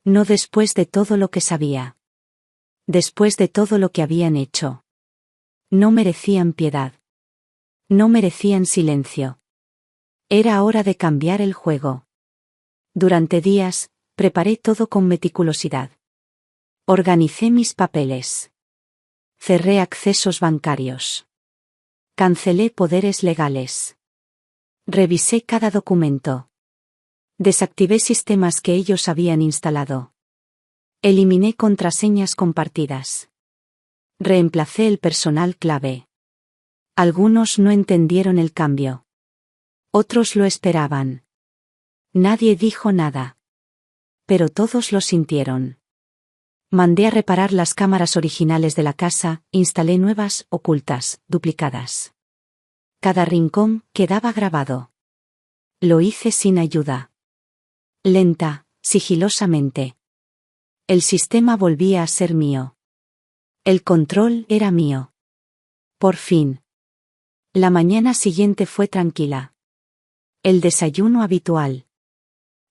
No después de todo lo que sabía. Después de todo lo que habían hecho. No merecían piedad. No merecían silencio. Era hora de cambiar el juego. Durante días, preparé todo con meticulosidad. Organicé mis papeles. Cerré accesos bancarios. Cancelé poderes legales. Revisé cada documento. Desactivé sistemas que ellos habían instalado. Eliminé contraseñas compartidas. Reemplacé el personal clave. Algunos no entendieron el cambio. Otros lo esperaban. Nadie dijo nada. Pero todos lo sintieron. Mandé a reparar las cámaras originales de la casa, instalé nuevas, ocultas, duplicadas. Cada rincón quedaba grabado. Lo hice sin ayuda. Lenta, sigilosamente. El sistema volvía a ser mío. El control era mío. Por fin. La mañana siguiente fue tranquila. El desayuno habitual.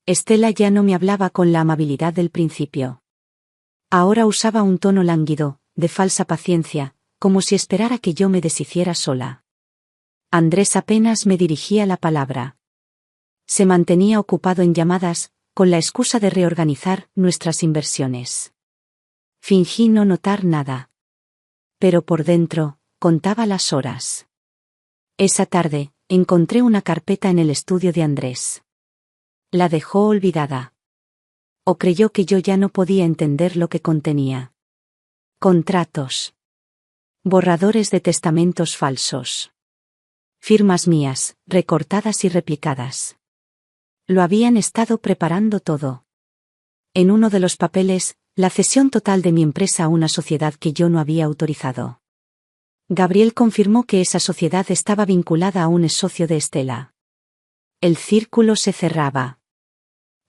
Estela ya no me hablaba con la amabilidad del principio. Ahora usaba un tono lánguido, de falsa paciencia, como si esperara que yo me deshiciera sola. Andrés apenas me dirigía la palabra. Se mantenía ocupado en llamadas, con la excusa de reorganizar nuestras inversiones. Fingí no notar nada. Pero por dentro, contaba las horas. Esa tarde, encontré una carpeta en el estudio de Andrés. La dejó olvidada. O creyó que yo ya no podía entender lo que contenía. Contratos. Borradores de testamentos falsos. Firmas mías, recortadas y replicadas. Lo habían estado preparando todo. En uno de los papeles, la cesión total de mi empresa a una sociedad que yo no había autorizado. Gabriel confirmó que esa sociedad estaba vinculada a un ex socio de Estela. El círculo se cerraba.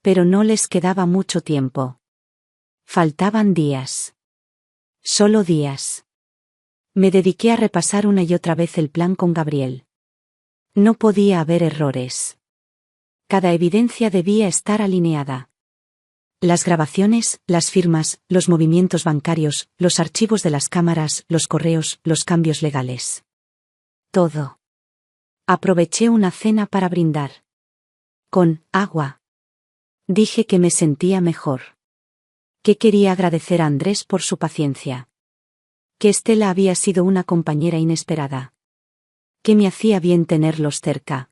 Pero no les quedaba mucho tiempo. Faltaban días. Solo días. Me dediqué a repasar una y otra vez el plan con Gabriel. No podía haber errores. Cada evidencia debía estar alineada. Las grabaciones, las firmas, los movimientos bancarios, los archivos de las cámaras, los correos, los cambios legales. Todo. Aproveché una cena para brindar. Con agua. Dije que me sentía mejor. Que quería agradecer a Andrés por su paciencia. Que Estela había sido una compañera inesperada. Que me hacía bien tenerlos cerca.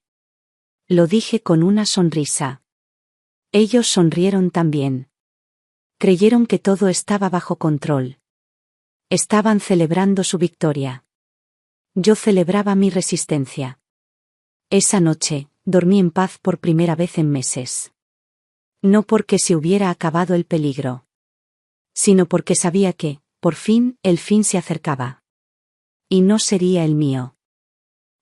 Lo dije con una sonrisa. Ellos sonrieron también. Creyeron que todo estaba bajo control. Estaban celebrando su victoria. Yo celebraba mi resistencia. Esa noche, dormí en paz por primera vez en meses. No porque se hubiera acabado el peligro. Sino porque sabía que, por fin, el fin se acercaba. Y no sería el mío.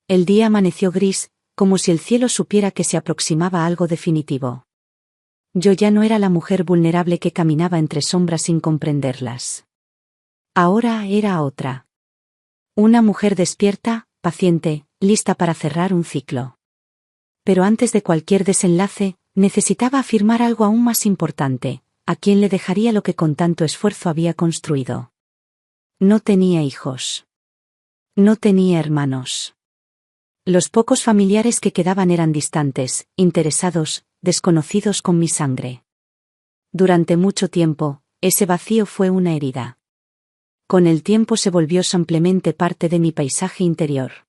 El día amaneció gris, como si el cielo supiera que se aproximaba algo definitivo. Yo ya no era la mujer vulnerable que caminaba entre sombras sin comprenderlas. Ahora era otra. Una mujer despierta, paciente, lista para cerrar un ciclo. Pero antes de cualquier desenlace, necesitaba afirmar algo aún más importante, a quien le dejaría lo que con tanto esfuerzo había construido. No tenía hijos. No tenía hermanos. Los pocos familiares que quedaban eran distantes, interesados, desconocidos con mi sangre. Durante mucho tiempo, ese vacío fue una herida. Con el tiempo se volvió simplemente parte de mi paisaje interior.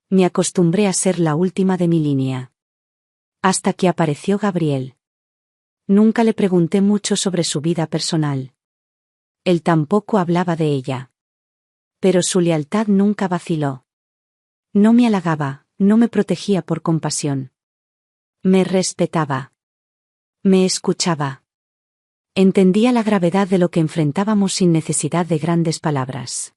Me acostumbré a ser la última de mi línea. Hasta que apareció Gabriel. Nunca le pregunté mucho sobre su vida personal. Él tampoco hablaba de ella. Pero su lealtad nunca vaciló. No me halagaba, no me protegía por compasión. Me respetaba. Me escuchaba. Entendía la gravedad de lo que enfrentábamos sin necesidad de grandes palabras.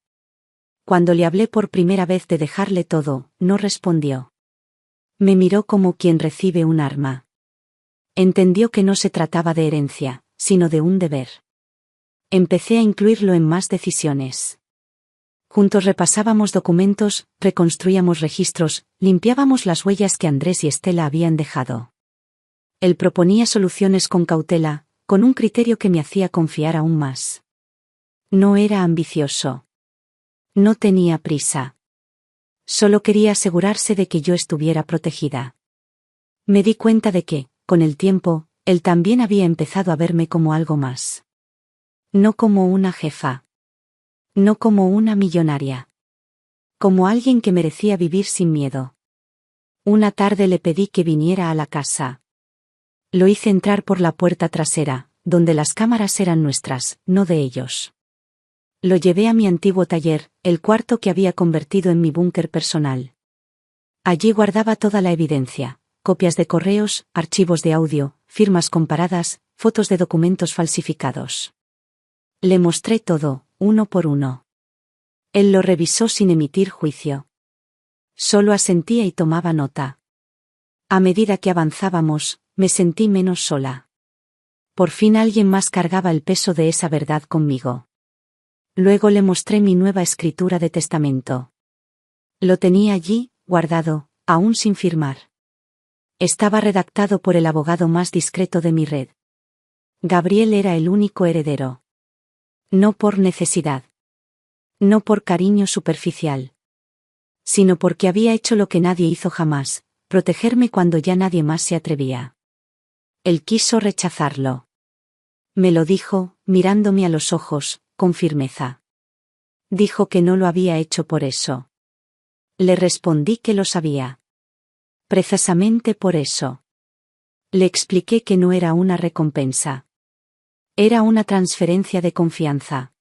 Cuando le hablé por primera vez de dejarle todo, no respondió. Me miró como quien recibe un arma. Entendió que no se trataba de herencia, sino de un deber. Empecé a incluirlo en más decisiones. Juntos repasábamos documentos, reconstruíamos registros, limpiábamos las huellas que Andrés y Estela habían dejado. Él proponía soluciones con cautela, con un criterio que me hacía confiar aún más. No era ambicioso. No tenía prisa. Solo quería asegurarse de que yo estuviera protegida. Me di cuenta de que, con el tiempo, él también había empezado a verme como algo más. No como una jefa. No como una millonaria. Como alguien que merecía vivir sin miedo. Una tarde le pedí que viniera a la casa. Lo hice entrar por la puerta trasera, donde las cámaras eran nuestras, no de ellos. Lo llevé a mi antiguo taller, el cuarto que había convertido en mi búnker personal. Allí guardaba toda la evidencia, copias de correos, archivos de audio, firmas comparadas, fotos de documentos falsificados. Le mostré todo, uno por uno. Él lo revisó sin emitir juicio. Solo asentía y tomaba nota. A medida que avanzábamos, me sentí menos sola. Por fin alguien más cargaba el peso de esa verdad conmigo. Luego le mostré mi nueva escritura de testamento. Lo tenía allí, guardado, aún sin firmar. Estaba redactado por el abogado más discreto de mi red. Gabriel era el único heredero. No por necesidad. No por cariño superficial. Sino porque había hecho lo que nadie hizo jamás, protegerme cuando ya nadie más se atrevía. Él quiso rechazarlo. Me lo dijo, mirándome a los ojos, con firmeza. Dijo que no lo había hecho por eso. Le respondí que lo sabía. Precisamente por eso. Le expliqué que no era una recompensa. Era una transferencia de confianza.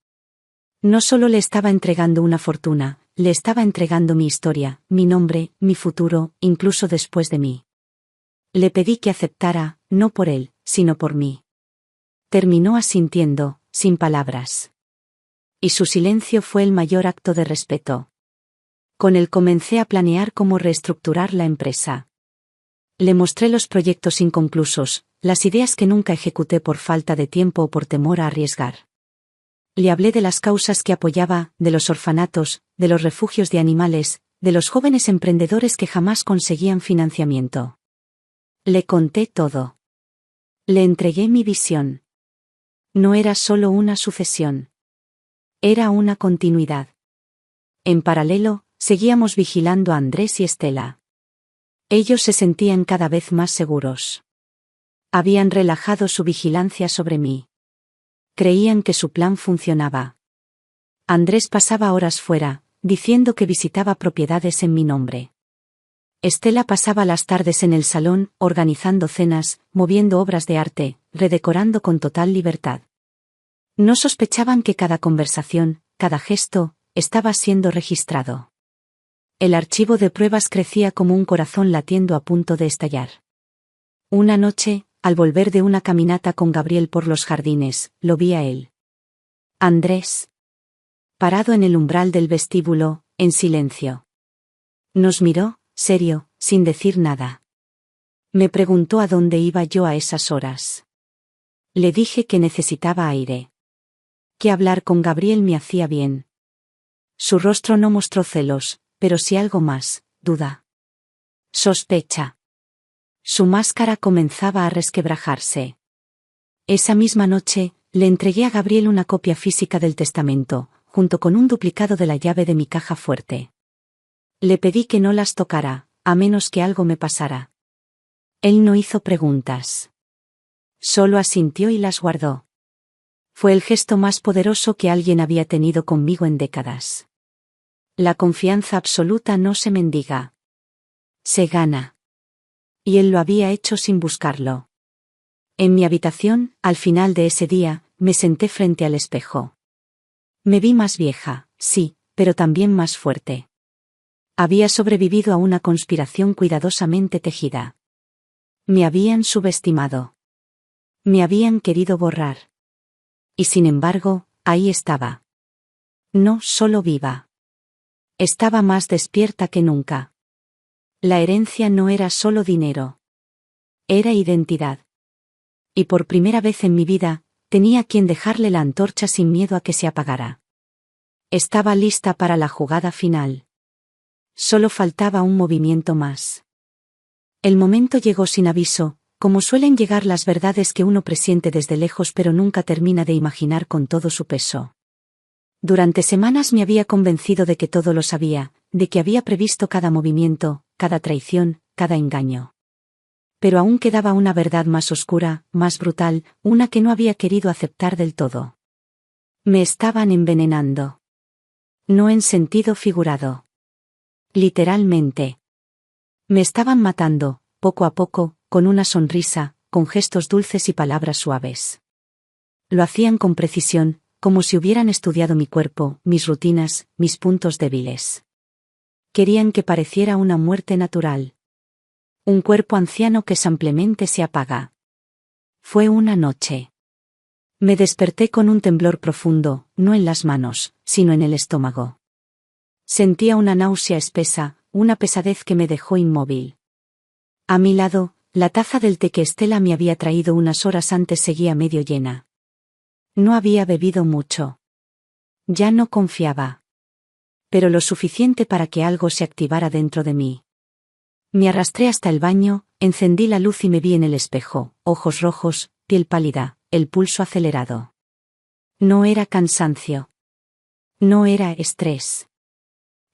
No solo le estaba entregando una fortuna, le estaba entregando mi historia, mi nombre, mi futuro, incluso después de mí. Le pedí que aceptara, no por él, sino por mí. Terminó asintiendo, sin palabras. Y su silencio fue el mayor acto de respeto. Con él comencé a planear cómo reestructurar la empresa. Le mostré los proyectos inconclusos, las ideas que nunca ejecuté por falta de tiempo o por temor a arriesgar. Le hablé de las causas que apoyaba, de los orfanatos, de los refugios de animales, de los jóvenes emprendedores que jamás conseguían financiamiento. Le conté todo. Le entregué mi visión. No era solo una sucesión. Era una continuidad. En paralelo, seguíamos vigilando a Andrés y Estela. Ellos se sentían cada vez más seguros. Habían relajado su vigilancia sobre mí. Creían que su plan funcionaba. Andrés pasaba horas fuera, diciendo que visitaba propiedades en mi nombre. Estela pasaba las tardes en el salón, organizando cenas, moviendo obras de arte, redecorando con total libertad. No sospechaban que cada conversación, cada gesto, estaba siendo registrado. El archivo de pruebas crecía como un corazón latiendo a punto de estallar. Una noche, al volver de una caminata con Gabriel por los jardines, lo vi a él. Andrés. Parado en el umbral del vestíbulo, en silencio. Nos miró, serio, sin decir nada. Me preguntó a dónde iba yo a esas horas. Le dije que necesitaba aire. Que hablar con Gabriel me hacía bien. Su rostro no mostró celos, pero sí algo más, duda. Sospecha. Su máscara comenzaba a resquebrajarse. Esa misma noche, le entregué a Gabriel una copia física del testamento, junto con un duplicado de la llave de mi caja fuerte. Le pedí que no las tocara, a menos que algo me pasara. Él no hizo preguntas. Solo asintió y las guardó. Fue el gesto más poderoso que alguien había tenido conmigo en décadas. La confianza absoluta no se mendiga. Se gana. Y él lo había hecho sin buscarlo. En mi habitación, al final de ese día, me senté frente al espejo. Me vi más vieja, sí, pero también más fuerte. Había sobrevivido a una conspiración cuidadosamente tejida. Me habían subestimado. Me habían querido borrar. Y sin embargo, ahí estaba. No solo viva. Estaba más despierta que nunca. La herencia no era solo dinero. Era identidad. Y por primera vez en mi vida, tenía a quien dejarle la antorcha sin miedo a que se apagara. Estaba lista para la jugada final. Solo faltaba un movimiento más. El momento llegó sin aviso, Como suelen llegar las verdades que uno presiente desde lejos pero nunca termina de imaginar con todo su peso. Durante semanas me había convencido de que todo lo sabía, de que había previsto cada movimiento, cada traición, cada engaño. Pero aún quedaba una verdad más oscura, más brutal, una que no había querido aceptar del todo. Me estaban envenenando. No en sentido figurado. Literalmente. Me estaban matando, poco a poco, con una sonrisa, con gestos dulces y palabras suaves. Lo hacían con precisión, como si hubieran estudiado mi cuerpo, mis rutinas, mis puntos débiles. Querían que pareciera una muerte natural. Un cuerpo anciano que simplemente se apaga. Fue una noche. Me desperté con un temblor profundo, no en las manos, sino en el estómago. Sentía una náusea espesa, una pesadez que me dejó inmóvil. A mi lado, la taza del té que Estela me había traído unas horas antes seguía medio llena. No había bebido mucho. Ya no confiaba. Pero lo suficiente para que algo se activara dentro de mí. Me arrastré hasta el baño, encendí la luz y me vi en el espejo, ojos rojos, piel pálida, el pulso acelerado. No era cansancio. No era estrés.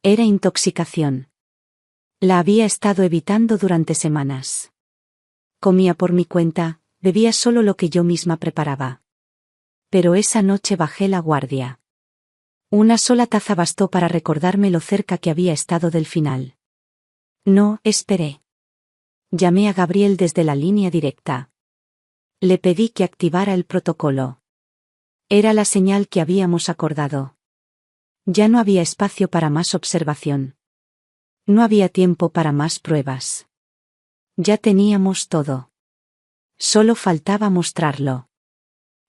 Era intoxicación. La había estado evitando durante semanas. Comía por mi cuenta, bebía solo lo que yo misma preparaba. Pero esa noche bajé la guardia. Una sola taza bastó para recordarme lo cerca que había estado del final. No esperé. Llamé a Gabriel desde la línea directa. Le pedí que activara el protocolo. Era la señal que habíamos acordado. Ya no había espacio para más observación. No había tiempo para más pruebas. Ya teníamos todo. Solo faltaba mostrarlo.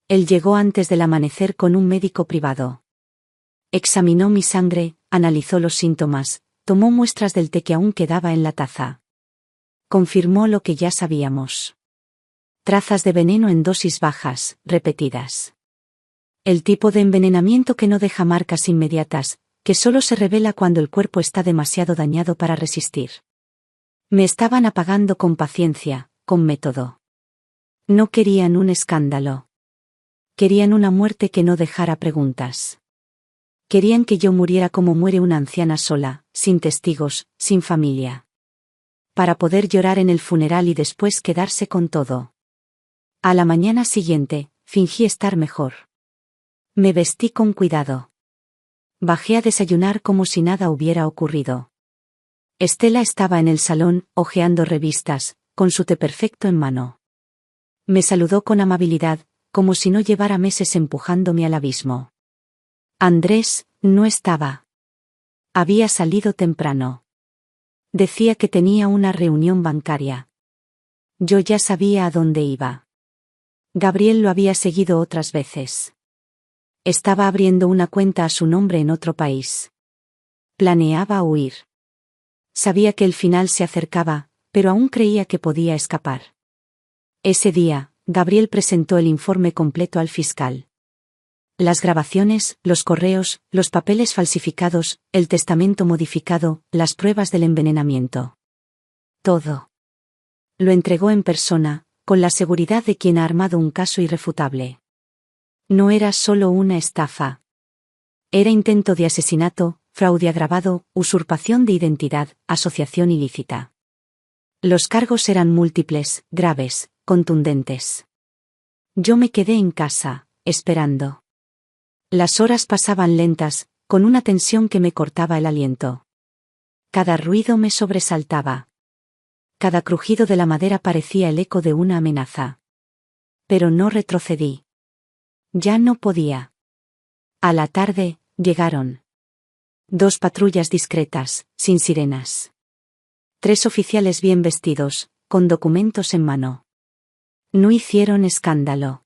Él llegó antes del amanecer con un médico privado. Examinó mi sangre, analizó los síntomas, tomó muestras del té que aún quedaba en la taza. Confirmó lo que ya sabíamos. Trazas de veneno en dosis bajas, repetidas. El tipo de envenenamiento que no deja marcas inmediatas, que solo se revela cuando el cuerpo está demasiado dañado para resistir. Me estaban apagando con paciencia, con método. No querían un escándalo. Querían una muerte que no dejara preguntas. Querían que yo muriera como muere una anciana sola, sin testigos, sin familia. Para poder llorar en el funeral y después quedarse con todo. A la mañana siguiente, fingí estar mejor. Me vestí con cuidado. Bajé a desayunar como si nada hubiera ocurrido. Estela estaba en el salón, hojeando revistas, con su té perfecto en mano. Me saludó con amabilidad, como si no llevara meses empujándome al abismo. Andrés no estaba. Había salido temprano. Decía que tenía una reunión bancaria. Yo ya sabía a dónde iba. Gabriel lo había seguido otras veces. Estaba abriendo una cuenta a su nombre en otro país. Planeaba huir. Sabía que el final se acercaba, pero aún creía que podía escapar. Ese día, Gabriel presentó el informe completo al fiscal. Las grabaciones, los correos, los papeles falsificados, el testamento modificado, las pruebas del envenenamiento. Todo. Lo entregó en persona, con la seguridad de quien ha armado un caso irrefutable. No era solo una estafa. Era intento de asesinato, fraude agravado, usurpación de identidad, asociación ilícita. Los cargos eran múltiples, graves, contundentes. Yo me quedé en casa, esperando. Las horas pasaban lentas, con una tensión que me cortaba el aliento. Cada ruido me sobresaltaba. Cada crujido de la madera parecía el eco de una amenaza. Pero no retrocedí. Ya no podía. A la tarde, llegaron. 2 patrullas discretas, sin sirenas. 3 oficiales bien vestidos, con documentos en mano. No hicieron escándalo.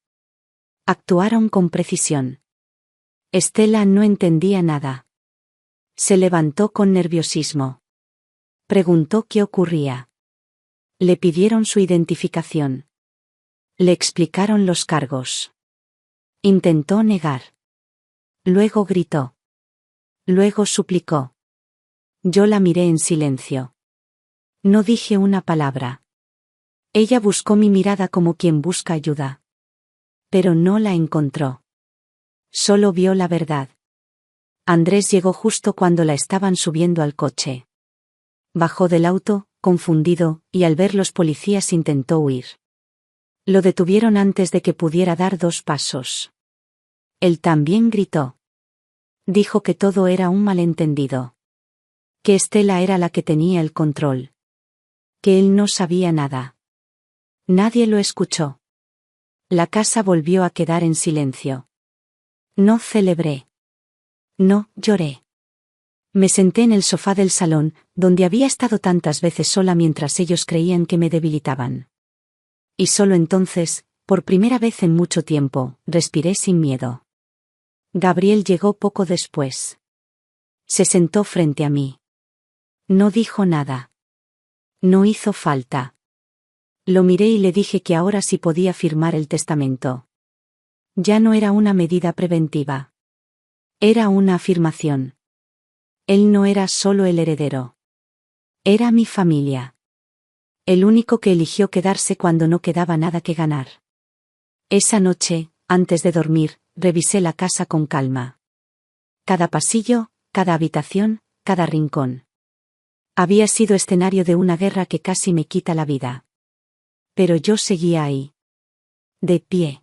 Actuaron con precisión. Estela no entendía nada. Se levantó con nerviosismo. Preguntó qué ocurría. Le pidieron su identificación. Le explicaron los cargos. Intentó negar. Luego gritó. Luego suplicó. Yo la miré en silencio. No dije una palabra. Ella buscó mi mirada como quien busca ayuda. Pero no la encontró. Solo vio la verdad. Andrés llegó justo cuando la estaban subiendo al coche. Bajó del auto, confundido, y al ver los policías intentó huir. Lo detuvieron antes de que pudiera dar 2 pasos. Él también gritó. Dijo que todo era un malentendido. Que Estela era la que tenía el control. Que él no sabía nada. Nadie lo escuchó. La casa volvió a quedar en silencio. No celebré. No lloré. Me senté en el sofá del salón, donde había estado tantas veces sola mientras ellos creían que me debilitaban. Y solo entonces, por primera vez en mucho tiempo, respiré sin miedo. Gabriel llegó poco después. Se sentó frente a mí. No dijo nada. No hizo falta. Lo miré y le dije que ahora sí podía firmar el testamento. Ya no era una medida preventiva. Era una afirmación. Él no era solo el heredero. Era mi familia. El único que eligió quedarse cuando no quedaba nada que ganar. Esa noche, antes de dormir, revisé la casa con calma. Cada pasillo, cada habitación, cada rincón. Había sido escenario de una guerra que casi me quita la vida. Pero yo seguía ahí. De pie.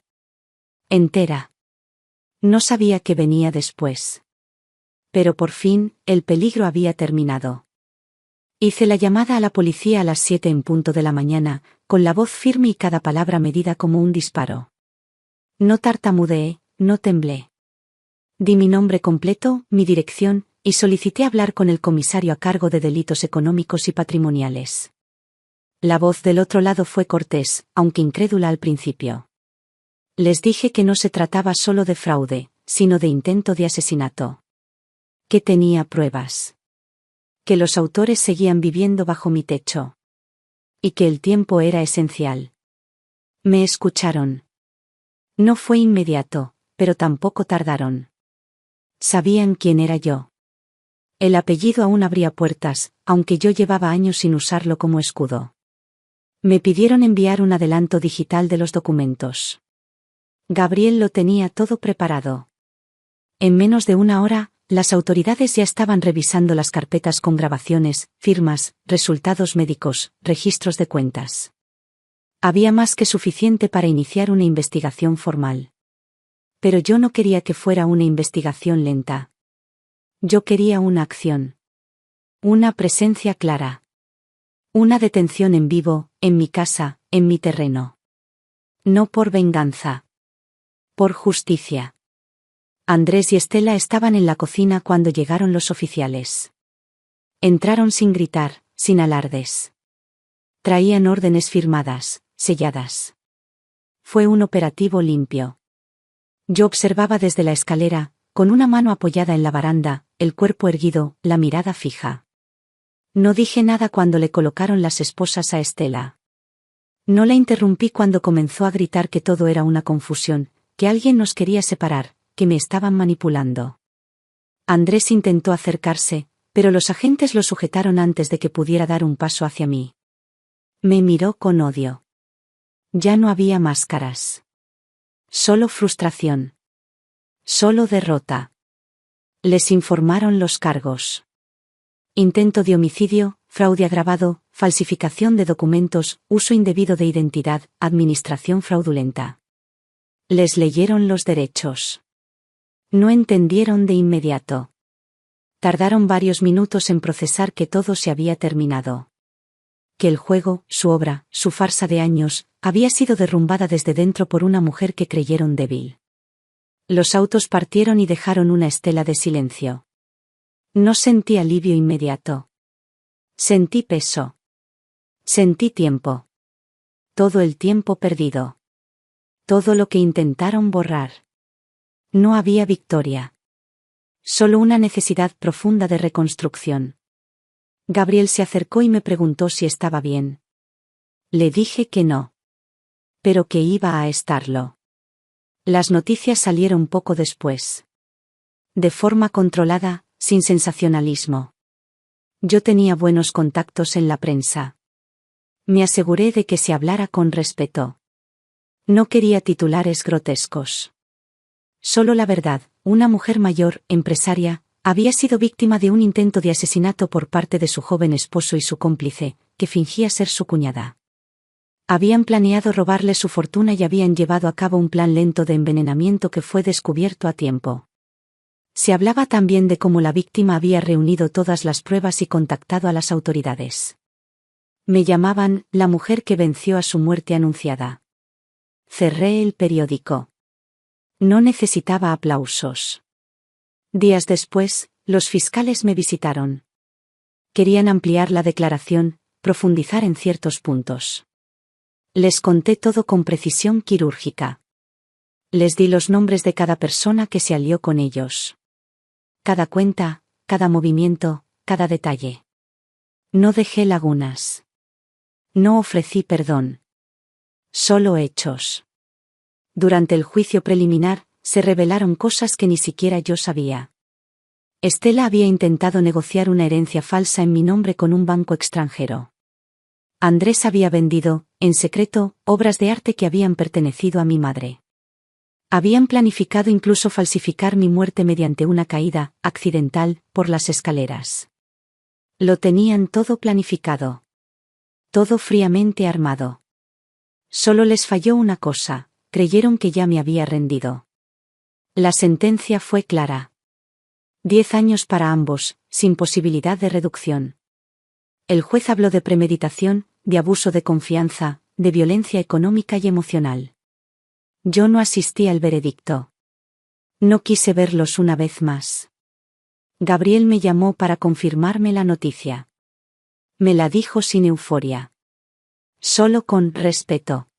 Entera. No sabía qué venía después. Pero por fin, el peligro había terminado. Hice la llamada a la policía a las 7 en punto de la mañana, con la voz firme y cada palabra medida como un disparo. No tartamudeé, no temblé. Di mi nombre completo, mi dirección, y solicité hablar con el comisario a cargo de delitos económicos y patrimoniales. La voz del otro lado fue cortés, aunque incrédula al principio. Les dije que no se trataba solo de fraude, sino de intento de asesinato. Que tenía pruebas. Que los autores seguían viviendo bajo mi techo. Y que el tiempo era esencial. Me escucharon. No fue inmediato, pero tampoco tardaron. Sabían quién era yo. El apellido aún abría puertas, aunque yo llevaba años sin usarlo como escudo. Me pidieron enviar un adelanto digital de los documentos. Gabriel lo tenía todo preparado. En menos de una hora, las autoridades ya estaban revisando las carpetas con grabaciones, firmas, resultados médicos, registros de cuentas. Había más que suficiente para iniciar una investigación formal. Pero yo no quería que fuera una investigación lenta. Yo quería una acción. Una presencia clara. Una detención en vivo, en mi casa, en mi terreno. No por venganza. Por justicia. Andrés y Estela estaban en la cocina cuando llegaron los oficiales. Entraron sin gritar, sin alardes. Traían órdenes firmadas, selladas. Fue un operativo limpio. Yo observaba desde la escalera, con una mano apoyada en la baranda, el cuerpo erguido, la mirada fija. No dije nada cuando le colocaron las esposas a Estela. No la interrumpí cuando comenzó a gritar que todo era una confusión, que alguien nos quería separar, que me estaban manipulando. Andrés intentó acercarse, pero los agentes lo sujetaron antes de que pudiera dar un paso hacia mí. Me miró con odio. Ya no había máscaras. Solo frustración. Solo derrota. Les informaron los cargos. Intento de homicidio, fraude agravado, falsificación de documentos, uso indebido de identidad, administración fraudulenta. Les leyeron los derechos. No entendieron de inmediato. Tardaron varios minutos en procesar que todo se había terminado. Que el juego, su obra, su farsa de años, había sido derrumbada desde dentro por una mujer que creyeron débil. Los autos partieron y dejaron una estela de silencio. No sentí alivio inmediato. Sentí peso. Sentí tiempo. Todo el tiempo perdido. Todo lo que intentaron borrar. No había victoria. Solo una necesidad profunda de reconstrucción. Gabriel se acercó y me preguntó si estaba bien. Le dije que no. Pero que iba a estarlo. Las noticias salieron poco después. De forma controlada, sin sensacionalismo. Yo tenía buenos contactos en la prensa. Me aseguré de que se hablara con respeto. No quería titulares grotescos. Solo la verdad: una mujer mayor, empresaria, había sido víctima de un intento de asesinato por parte de su joven esposo y su cómplice, que fingía ser su cuñada. Habían planeado robarle su fortuna y habían llevado a cabo un plan lento de envenenamiento que fue descubierto a tiempo. Se hablaba también de cómo la víctima había reunido todas las pruebas y contactado a las autoridades. Me llamaban la mujer que venció a su muerte anunciada. Cerré el periódico. No necesitaba aplausos. Días después, los fiscales me visitaron. Querían ampliar la declaración, profundizar en ciertos puntos. Les conté todo con precisión quirúrgica. Les di los nombres de cada persona que se alió con ellos. Cada cuenta, cada movimiento, cada detalle. No dejé lagunas. No ofrecí perdón. Solo hechos. Durante el juicio preliminar, se revelaron cosas que ni siquiera yo sabía. Estela había intentado negociar una herencia falsa en mi nombre con un banco extranjero. Andrés había vendido, en secreto, obras de arte que habían pertenecido a mi madre. Habían planificado incluso falsificar mi muerte mediante una caída, accidental, por las escaleras. Lo tenían todo planificado. Todo fríamente armado. Solo les falló una cosa: creyeron que ya me había rendido. La sentencia fue clara. 10 años para ambos, sin posibilidad de reducción. El juez habló de premeditación, de abuso de confianza, de violencia económica y emocional. Yo no asistí al veredicto. No quise verlos una vez más. Gabriel me llamó para confirmarme la noticia. Me la dijo sin euforia. Solo con respeto.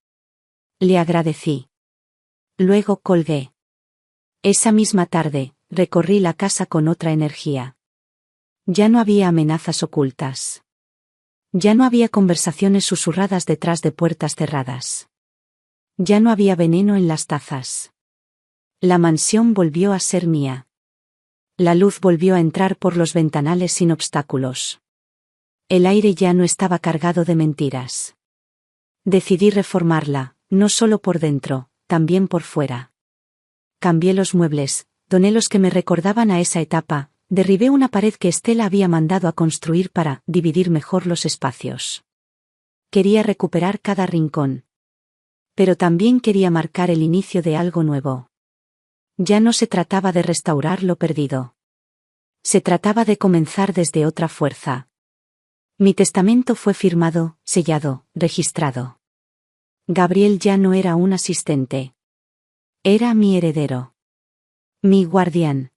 Le agradecí. Luego colgué. Esa misma tarde, recorrí la casa con otra energía. Ya no había amenazas ocultas. Ya no había conversaciones susurradas detrás de puertas cerradas. Ya no había veneno en las tazas. La mansión volvió a ser mía. La luz volvió a entrar por los ventanales sin obstáculos. El aire ya no estaba cargado de mentiras. Decidí reformarla, no solo por dentro, también por fuera. Cambié los muebles, doné los que me recordaban a esa etapa, derribé una pared que Estela había mandado a construir para dividir mejor los espacios. Quería recuperar cada rincón. Pero también quería marcar el inicio de algo nuevo. Ya no se trataba de restaurar lo perdido. Se trataba de comenzar desde otra fuerza. Mi testamento fue firmado, sellado, registrado. Gabriel ya no era un asistente. Era mi heredero. Mi guardián.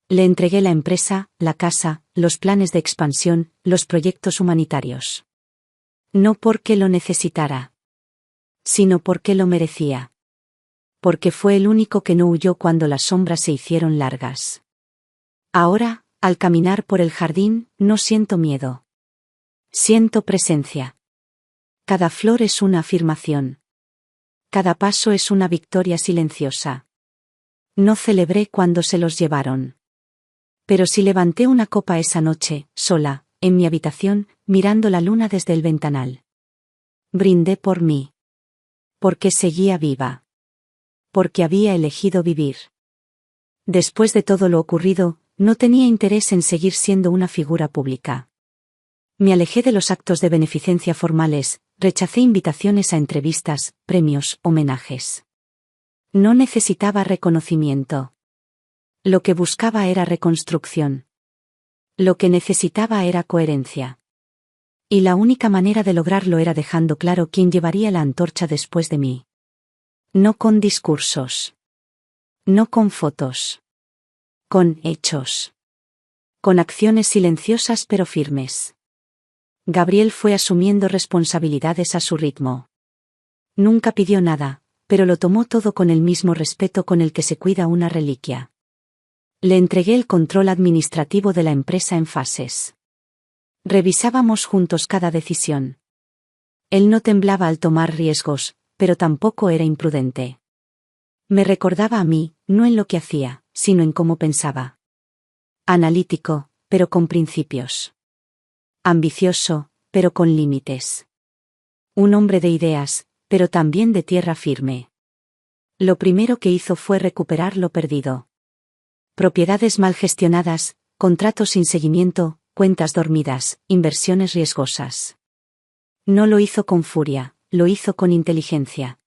Le entregué la empresa, la casa, los planes de expansión, los proyectos humanitarios. No porque lo necesitara, sino porque lo merecía. Porque fue el único que no huyó cuando las sombras se hicieron largas. Ahora, al caminar por el jardín, no siento miedo. Siento presencia. Cada flor es una afirmación. Cada paso es una victoria silenciosa. No celebré cuando se los llevaron. Pero sí levanté una copa esa noche, sola, en mi habitación, mirando la luna desde el ventanal. Brindé por mí. Porque seguía viva. Porque había elegido vivir. Después de todo lo ocurrido, no tenía interés en seguir siendo una figura pública. Me alejé de los actos de beneficencia formales, rechacé invitaciones a entrevistas, premios, homenajes. No necesitaba reconocimiento. Lo que buscaba era reconstrucción. Lo que necesitaba era coherencia. Y la única manera de lograrlo era dejando claro quién llevaría la antorcha después de mí. No con discursos. No con fotos. Con hechos. Con acciones silenciosas pero firmes. Gabriel fue asumiendo responsabilidades a su ritmo. Nunca pidió nada, pero lo tomó todo con el mismo respeto con el que se cuida una reliquia. Le entregué el control administrativo de la empresa en fases. Revisábamos juntos cada decisión. Él no temblaba al tomar riesgos, pero tampoco era imprudente. Me recordaba a mí, no en lo que hacía, sino en cómo pensaba. Analítico, pero con principios. Ambicioso, pero con límites. Un hombre de ideas, pero también de tierra firme. Lo primero que hizo fue recuperar lo perdido. Propiedades mal gestionadas, contratos sin seguimiento, cuentas dormidas, inversiones riesgosas. No lo hizo con furia, lo hizo con inteligencia.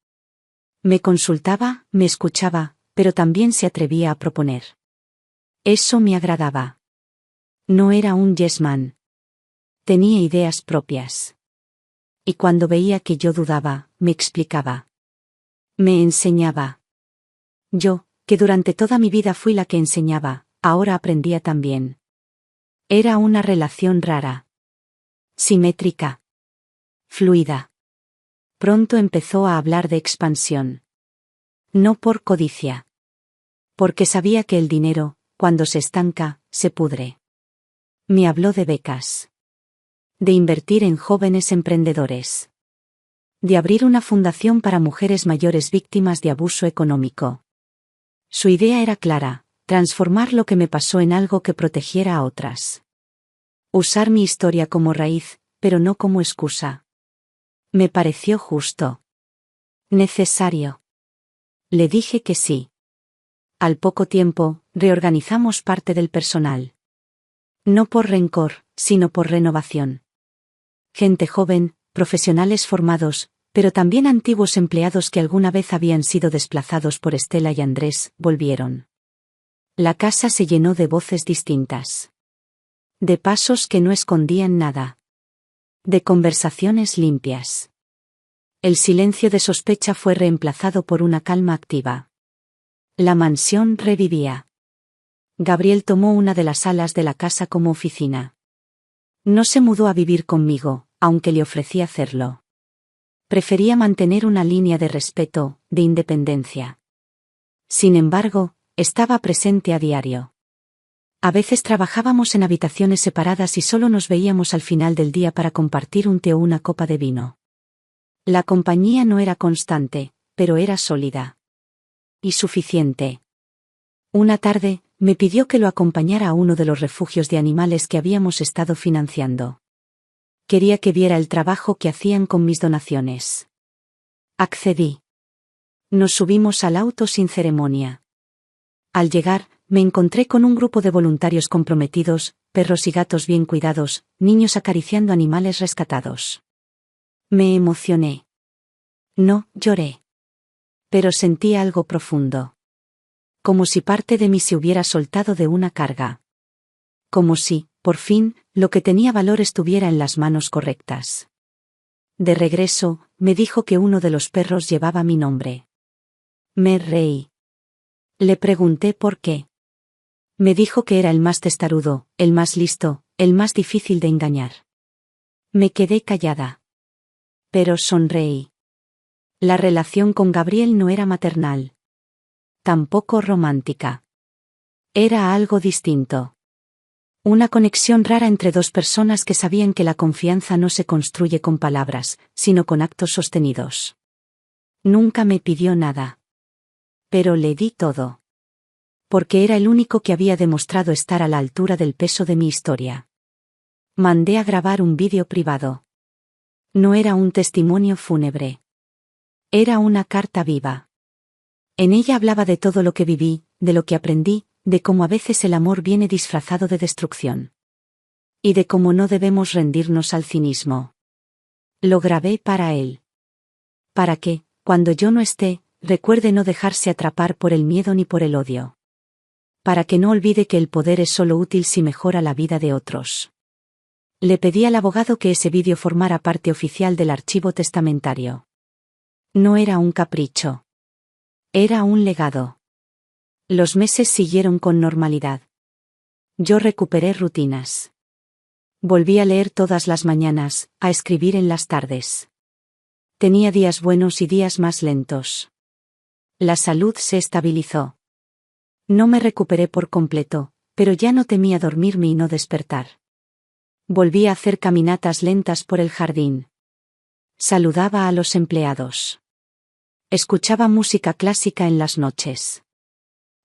Me consultaba, me escuchaba, pero también se atrevía a proponer. Eso me agradaba. No era un yes man. Tenía ideas propias. Y cuando veía que yo dudaba, me explicaba. Me enseñaba. Yo, que durante toda mi vida fui la que enseñaba, ahora aprendía también. Era una relación rara. Simétrica. Fluida. Pronto empezó a hablar de expansión. No por codicia. Porque sabía que el dinero, cuando se estanca, se pudre. Me habló de becas. De invertir en jóvenes emprendedores. De abrir una fundación para mujeres mayores víctimas de abuso económico. Su idea era clara, transformar lo que me pasó en algo que protegiera a otras. Usar mi historia como raíz, pero no como excusa. Me pareció justo. Necesario. Le dije que sí. Al poco tiempo, reorganizamos parte del personal. No por rencor, sino por renovación. Gente joven, profesionales formados, pero también antiguos empleados que alguna vez habían sido desplazados por Estela y Andrés, volvieron. La casa se llenó de voces distintas. De pasos que no escondían nada. De conversaciones limpias. El silencio de sospecha fue reemplazado por una calma activa. La mansión revivía. Gabriel tomó una de las salas de la casa como oficina. No se mudó a vivir conmigo, aunque le ofrecí hacerlo. Prefería mantener una línea de respeto, de independencia. Sin embargo, estaba presente a diario. A veces trabajábamos en habitaciones separadas y solo nos veíamos al final del día para compartir un té o una copa de vino. La compañía no era constante, pero era sólida. Y suficiente. Una tarde, me pidió que lo acompañara a uno de los refugios de animales que habíamos estado financiando. Quería que viera el trabajo que hacían con mis donaciones. Accedí. Nos subimos al auto sin ceremonia. Al llegar, me encontré con un grupo de voluntarios comprometidos, perros y gatos bien cuidados, niños acariciando animales rescatados. Me emocioné. No lloré. Pero sentí algo profundo. Como si parte de mí se hubiera soltado de una carga. Como si, por fin, lo que tenía valor estuviera en las manos correctas. De regreso, me dijo que uno de los perros llevaba mi nombre. Me reí. Le pregunté por qué. Me dijo que era el más testarudo, el más listo, el más difícil de engañar. Me quedé callada. Pero sonreí. La relación con Gabriel no era maternal. Tampoco romántica. Era algo distinto. Una conexión rara entre dos personas que sabían que la confianza no se construye con palabras, sino con actos sostenidos. Nunca me pidió nada. Pero le di todo. Porque era el único que había demostrado estar a la altura del peso de mi historia. Mandé a grabar un vídeo privado. No era un testimonio fúnebre. Era una carta viva. En ella hablaba de todo lo que viví, de lo que aprendí, de cómo a veces el amor viene disfrazado de destrucción. Y de cómo no debemos rendirnos al cinismo. Lo grabé para él. Para que, cuando yo no esté, recuerde no dejarse atrapar por el miedo ni por el odio. Para que no olvide que el poder es solo útil si mejora la vida de otros. Le pedí al abogado que ese vídeo formara parte oficial del archivo testamentario. No era un capricho. Era un legado. Los meses siguieron con normalidad. Yo recuperé rutinas. Volví a leer todas las mañanas, a escribir en las tardes. Tenía días buenos y días más lentos. La salud se estabilizó. No me recuperé por completo, pero ya no temía dormirme y no despertar. Volví a hacer caminatas lentas por el jardín. Saludaba a los empleados. Escuchaba música clásica en las noches.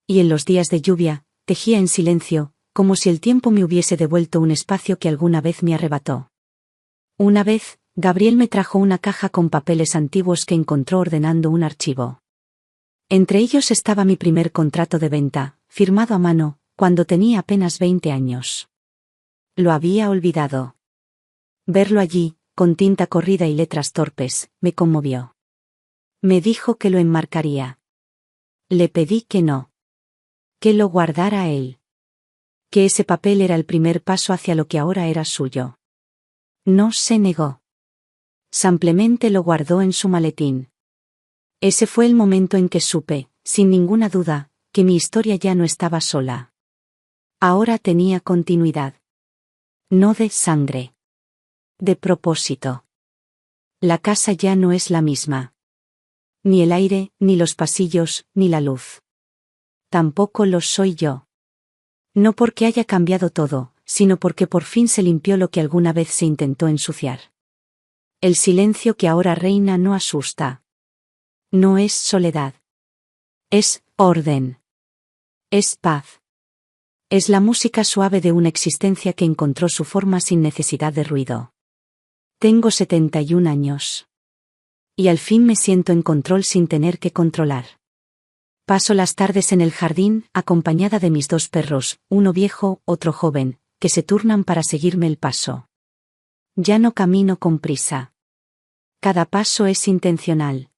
Y en los días de lluvia, tejía en silencio, como si el tiempo me hubiese devuelto un espacio que alguna vez me arrebató. Una vez, Gabriel me trajo una caja con papeles antiguos que encontró ordenando un archivo. Entre ellos estaba mi primer contrato de venta, firmado a mano, cuando tenía apenas 20 años. Lo había olvidado. Verlo allí, con tinta corrida y letras torpes, me conmovió. Me dijo que lo enmarcaría. Le pedí que no. Que lo guardara él. Que ese papel era el primer paso hacia lo que ahora era suyo. No se negó. Simplemente lo guardó en su maletín. Ese fue el momento en que supe, sin ninguna duda, que mi historia ya no estaba sola. Ahora tenía continuidad. No de sangre. De propósito. La casa ya no es la misma. Ni el aire, ni los pasillos, ni la luz. Tampoco lo soy yo. No porque haya cambiado todo, sino porque por fin se limpió lo que alguna vez se intentó ensuciar. El silencio que ahora reina no asusta. No es soledad. Es orden. Es paz. Es la música suave de una existencia que encontró su forma sin necesidad de ruido. Tengo 71 años. Y al fin me siento en control sin tener que controlar. Paso las tardes en el jardín, acompañada de mis 2 perros, uno viejo, otro joven, que se turnan para seguirme el paso. Ya no camino con prisa. Cada paso es intencional.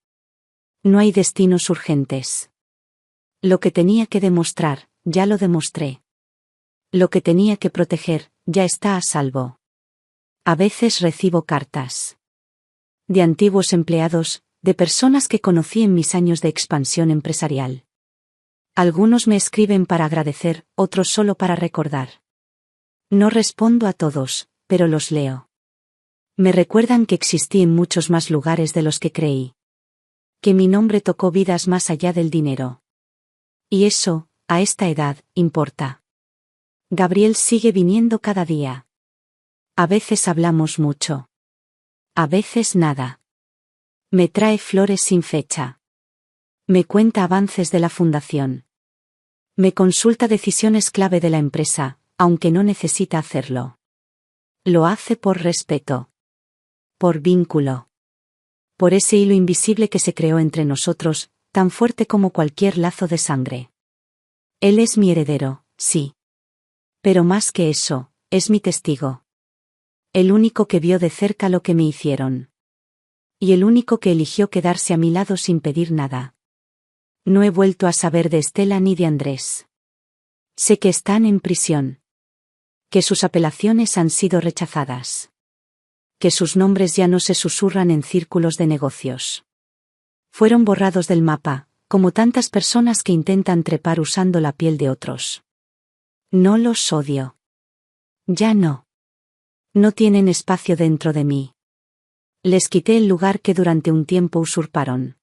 No hay destinos urgentes. Lo que tenía que demostrar, ya lo demostré. Lo que tenía que proteger, ya está a salvo. A veces recibo cartas. De antiguos empleados, de personas que conocí en mis años de expansión empresarial. Algunos me escriben para agradecer, otros solo para recordar. No respondo a todos, pero los leo. Me recuerdan que existí en muchos más lugares de los que creí. Que mi nombre tocó vidas más allá del dinero. Y eso, a esta edad, importa. Gabriel sigue viniendo cada día. A veces hablamos mucho. A veces nada. Me trae flores sin fecha. Me cuenta avances de la fundación. Me consulta decisiones clave de la empresa, aunque no necesita hacerlo. Lo hace por respeto. Por vínculo. Por ese hilo invisible que se creó entre nosotros, tan fuerte como cualquier lazo de sangre. Él es mi heredero, sí. Pero más que eso, es mi testigo. El único que vio de cerca lo que me hicieron. Y el único que eligió quedarse a mi lado sin pedir nada. No he vuelto a saber de Estela ni de Andrés. Sé que están en prisión. Que sus apelaciones han sido rechazadas. Que sus nombres ya no se susurran en círculos de negocios. Fueron borrados del mapa, como tantas personas que intentan trepar usando la piel de otros. No los odio. Ya no. No tienen espacio dentro de mí. Les quité el lugar que durante un tiempo usurparon.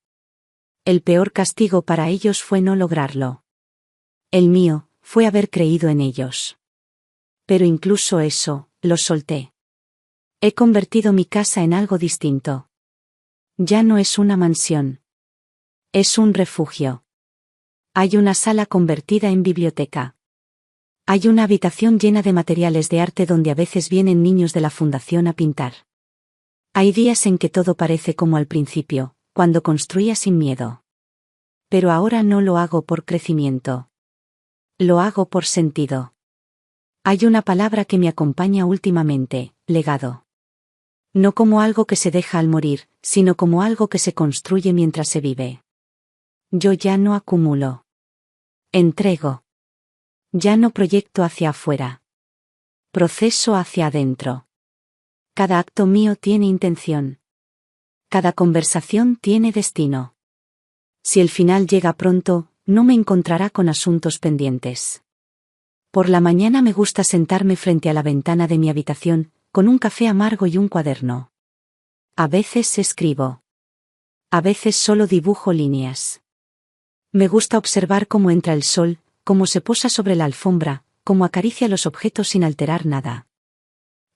El peor castigo para ellos fue no lograrlo. El mío, fue haber creído en ellos. Pero incluso eso, los solté. He convertido mi casa en algo distinto. Ya no es una mansión. Es un refugio. Hay una sala convertida en biblioteca. Hay una habitación llena de materiales de arte donde a veces vienen niños de la fundación a pintar. Hay días en que todo parece como al principio, cuando construía sin miedo. Pero ahora no lo hago por crecimiento. Lo hago por sentido. Hay una palabra que me acompaña últimamente, legado. No como algo que se deja al morir, sino como algo que se construye mientras se vive. Yo ya no acumulo. Entrego. Ya no proyecto hacia afuera. Proceso hacia adentro. Cada acto mío tiene intención. Cada conversación tiene destino. Si el final llega pronto, no me encontrará con asuntos pendientes. Por la mañana me gusta sentarme frente a la ventana de mi habitación, con un café amargo y un cuaderno. A veces escribo. A veces solo dibujo líneas. Me gusta observar cómo entra el sol, cómo se posa sobre la alfombra, cómo acaricia los objetos sin alterar nada.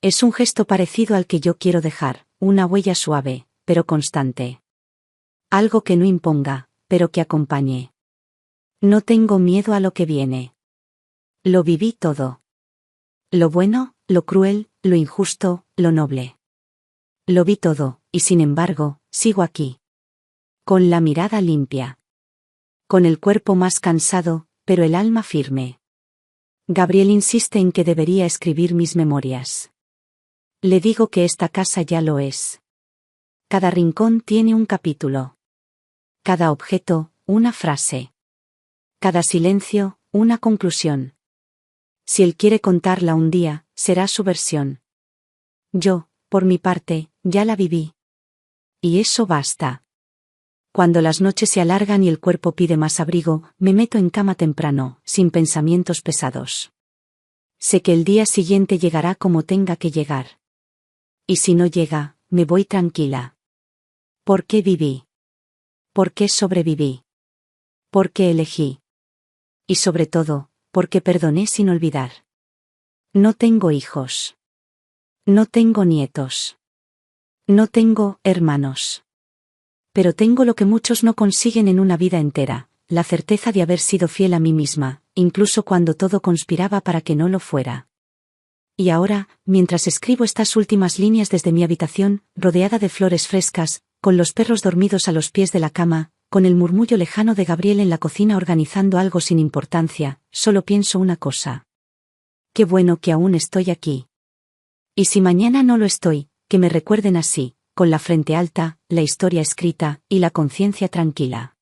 Es un gesto parecido al que yo quiero dejar, una huella suave, pero constante. Algo que no imponga, pero que acompañe. No tengo miedo a lo que viene. Lo viví todo. Lo bueno, lo cruel, lo injusto, lo noble. Lo vi todo, y sin embargo, sigo aquí. Con la mirada limpia. Con el cuerpo más cansado, pero el alma firme. Gabriel insiste en que debería escribir mis memorias. Le digo que esta casa ya lo es. Cada rincón tiene un capítulo. Cada objeto, una frase. Cada silencio, una conclusión. Si él quiere contarla un día, será su versión. Yo, por mi parte, ya la viví. Y eso basta. Cuando las noches se alargan y el cuerpo pide más abrigo, me meto en cama temprano, sin pensamientos pesados. Sé que el día siguiente llegará como tenga que llegar. Y si no llega, me voy tranquila. ¿Por qué viví? ¿Por qué sobreviví? ¿Por qué elegí? Y sobre todo, ¿por qué perdoné sin olvidar? No tengo hijos. No tengo nietos. No tengo hermanos. Pero tengo lo que muchos no consiguen en una vida entera, la certeza de haber sido fiel a mí misma, incluso cuando todo conspiraba para que no lo fuera. Y ahora, mientras escribo estas últimas líneas desde mi habitación, rodeada de flores frescas, con los perros dormidos a los pies de la cama, con el murmullo lejano de Gabriel en la cocina organizando algo sin importancia, solo pienso una cosa. Qué bueno que aún estoy aquí. Y si mañana no lo estoy, que me recuerden así, con la frente alta, la historia escrita, y la conciencia tranquila.